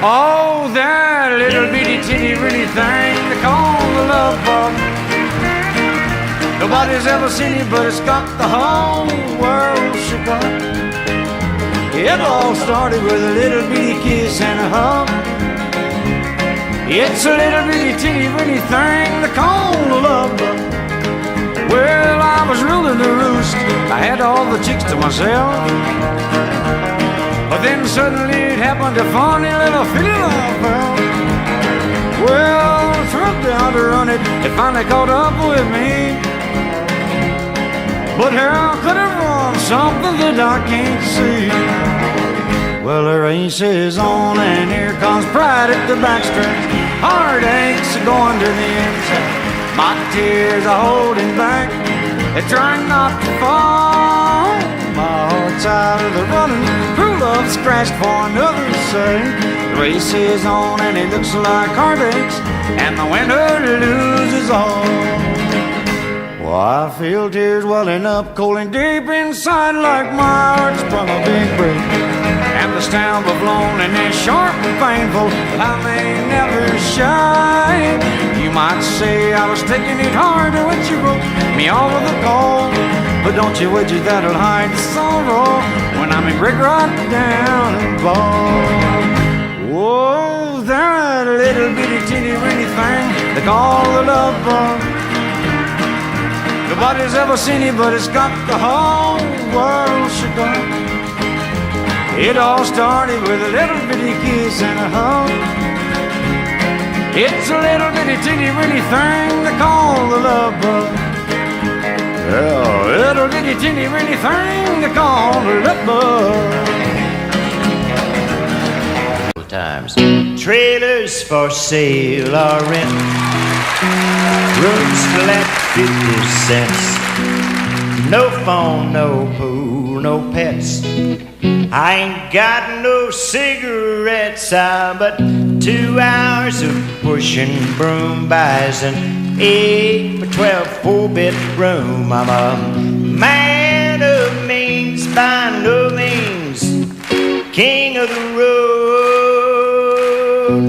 Oh, that little bitty titty bitty thing they call the love bug. Nobody's ever seen it, but it's got the whole world shook up. It all started with a little bitty kiss and a hug. It's a little bitty teeny bitty thing they call the love bug. Well, I was ruling the roost. I had all the chicks to myself. But then suddenly it happened, a funny little feeling I felt. Well, the truck down to run it, it finally caught up with me. But how could it run something that I can't see? Well, the race is on and here comes pride at the backstretch. Heartaches are going to the inside. My tears are holding back. They're trying not to fall. My heart's out of the running. True love scratched for another's sake. The race is on and it looks like heartaches, and the winner loses all. Well, I feel tears welling up cold and deep inside, like my heart's from a big break. And the stamp of loneliness sharp and painful, but I may never shine. You might say I was taking it harder when you broke me over the cold, but don't you wish that'll hide the sorrow when I'm in brick right down and bald. Whoa, that little bitty teeny weeny thing they call the love bug. Nobody's ever seen it, but it's got the whole world shook up. It all started with a little bitty kiss and a hug. It's a little bitty teeny weeny thing they call the love bug. Yeah, a little bitty teeny weeny thing they call the love bug. Times. Trailers for sale or rent, rooms flat 50 cents. No phone, no pool, no pets. I ain't got no cigarettes, but 2 hours of pushing broom buys an 8 by 12 4-bedroom. I'm a man of means by no means, king of the road.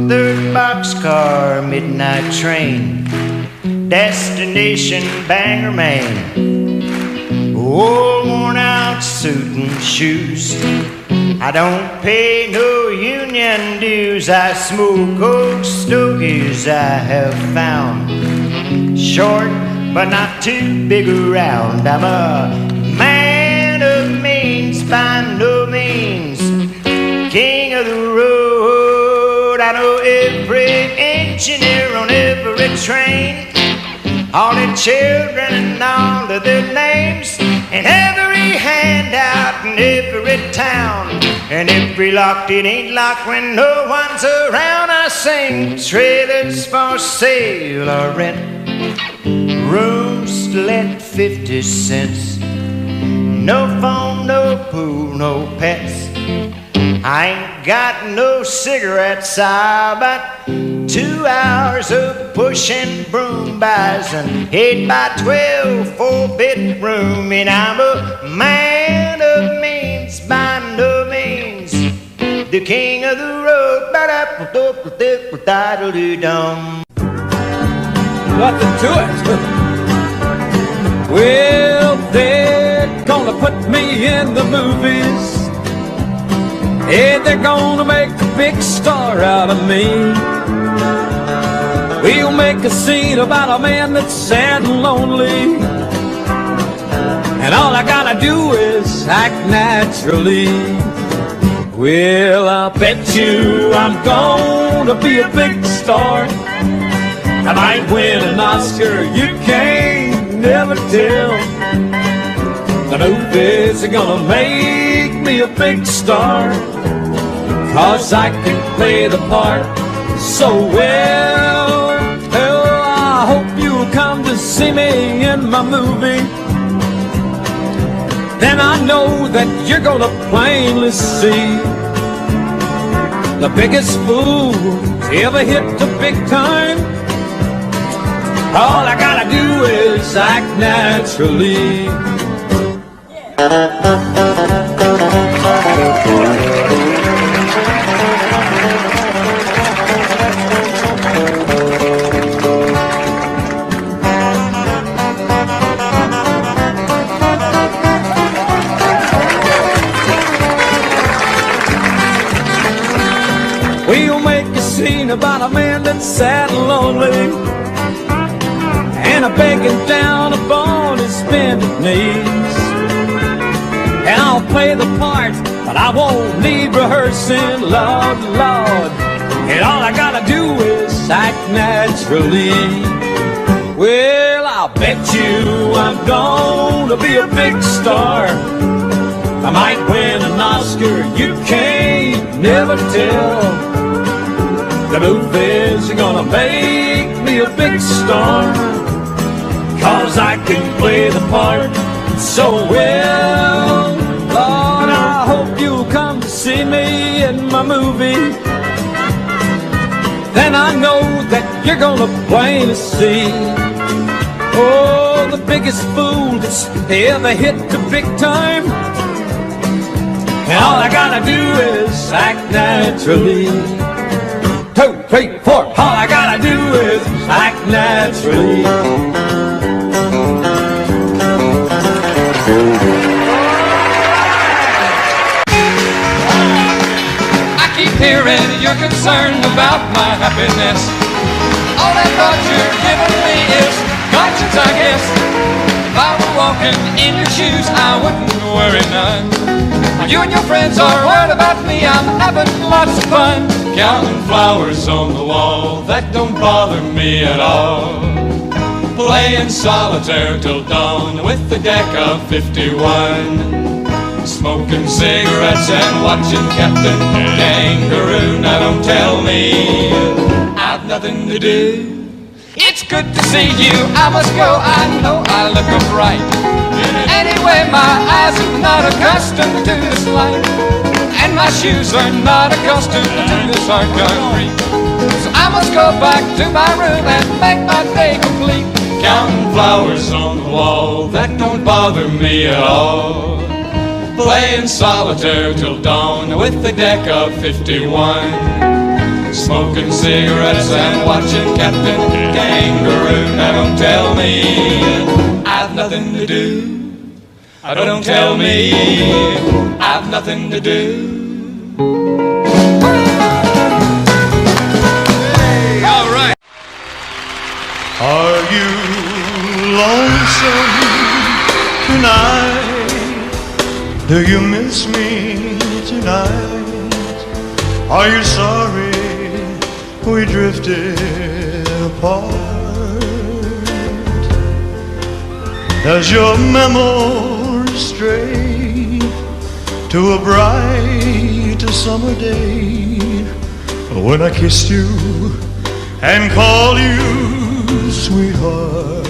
3rd boxcar, midnight train, destination Bangor, Maine. Old worn out suit and shoes. I don't pay no union dues. I smoke old stogies I have found, short but not too big around. I'm a man of means by no means, king of the road. I know every engineer on every train, all the children and all of their names, and every handout in every town, and every lock that ain't locked when no one's around. I sing trailers for sale or rent, rooms to let 50 cents. No phone, no pool, no pets. I ain't got no cigarettes, about 2 hours of pushing broom buys an 8 by 12 4-bedroom, and I'm a man of means by no means, the king of the road. Nothing to it. Well, they're gonna put me in the movies. Hey, they're gonna make a big star out of me. We'll make a scene about a man that's sad and lonely, and all I gotta do is act naturally. Well, I bet you I'm gonna be a big star. I might win an Oscar, you can't never tell. The movies are gonna make me a big star, 'cause I can play the part so well. Oh, I hope you'll come to see me in my movie. Then I know that you're gonna plainly see the biggest fool to ever hit the big time. All I gotta do is act naturally. We'll make a scene about a man that's sad and lonely, and a begging down upon his bended knees. And I'll play the part, but I won't need rehearsing, Lord, Lord. And all I gotta do is act naturally. Well, I'll bet you I'm gonna be a big star. I might win an Oscar, you can't never tell. The movies are gonna make me a big star, 'cause I can play the part so well. Lord, I hope you'll come to see me in my movie. Then I know that you're gonna plainly see, oh, the biggest fool that's ever hit the big time. And all I gotta do is act naturally. 2, 3, 4. All I gotta do is act naturally. I keep hearing you're concerned about my happiness. All that thought you're giving me is conscience, I guess. If I were walking in your shoes, I wouldn't worry none. You and your friends are worried about me, I'm having lots of fun. Counting flowers on the wall, that don't bother me at all. Playing solitaire till dawn with the deck of 51. Smoking cigarettes and watching Captain Kangaroo. Now don't tell me I've nothing to do. It's good to see you, I must go, I know I look upright. Anyway, my eyes are not accustomed to this light, and my shoes are not accustomed to this hard concrete. So I must go back to my room and make my day complete. Counting flowers on the wall, that don't bother me at all. Playing solitaire till dawn with the deck of 51. Smoking cigarettes and watching Captain Kangaroo. Now don't tell me I've nothing to do. Don't tell me I've nothing to do. All right. Are you lonesome tonight? Do you miss me tonight? Are you sorry we drifted apart? Does your memory stray to a bright summer day when I kissed you and called you sweetheart?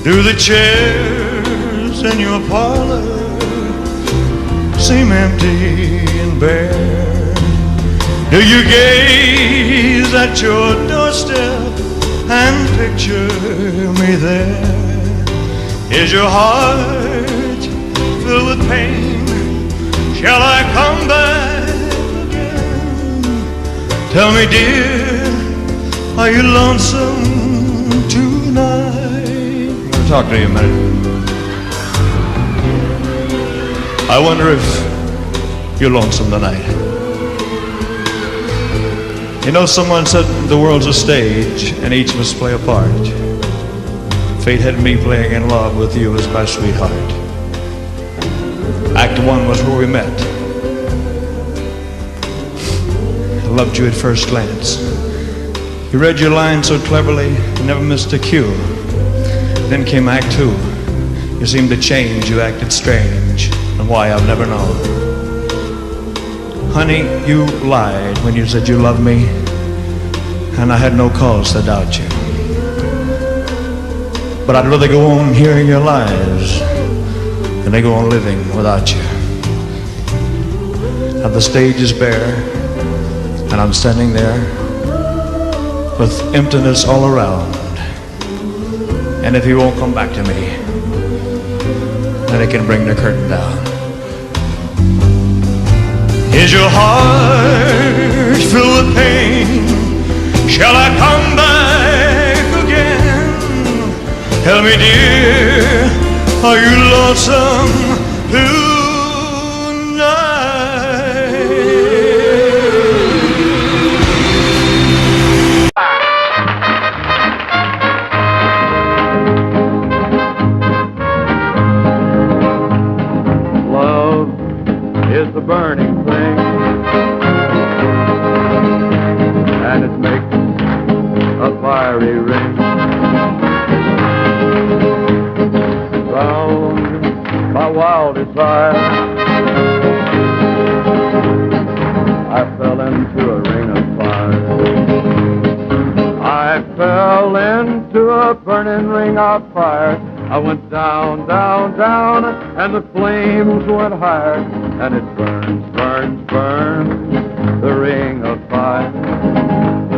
Do the chairs in your parlor seem empty and bare? Do you gaze at your doorstep and picture me there? Is your heart filled with pain? Shall I come back again? Tell me, dear, are you lonesome tonight? I'm going to talk to you a minute. I wonder if you're lonesome tonight. You know, someone said the world's a stage and each must play a part. Fate had me playing in love with you as my sweetheart. Act 1 was where we met. I loved you at first glance. You read your lines so cleverly, you never missed a cue. Then came Act 2. You seemed to change, you acted strange, and why I've never known. Honey, you lied when you said you loved me, and I had no cause to doubt you. But I'd rather go on hearing your lies than I go on living without you. Now the stage is bare, and I'm standing there with emptiness all around. And if you won't come back to me, then I can bring the curtain down. Is your heart filled with pain? Shall I come back again? Tell me, dear, are you lonesome tonight? is a burning thing, and it makes a fiery ring. Bound by wild desire, I fell into a ring of fire. I fell into a burning ring of fire. I went down, down, down, and the flames went higher. And it burns, burns, burns, the ring of fire.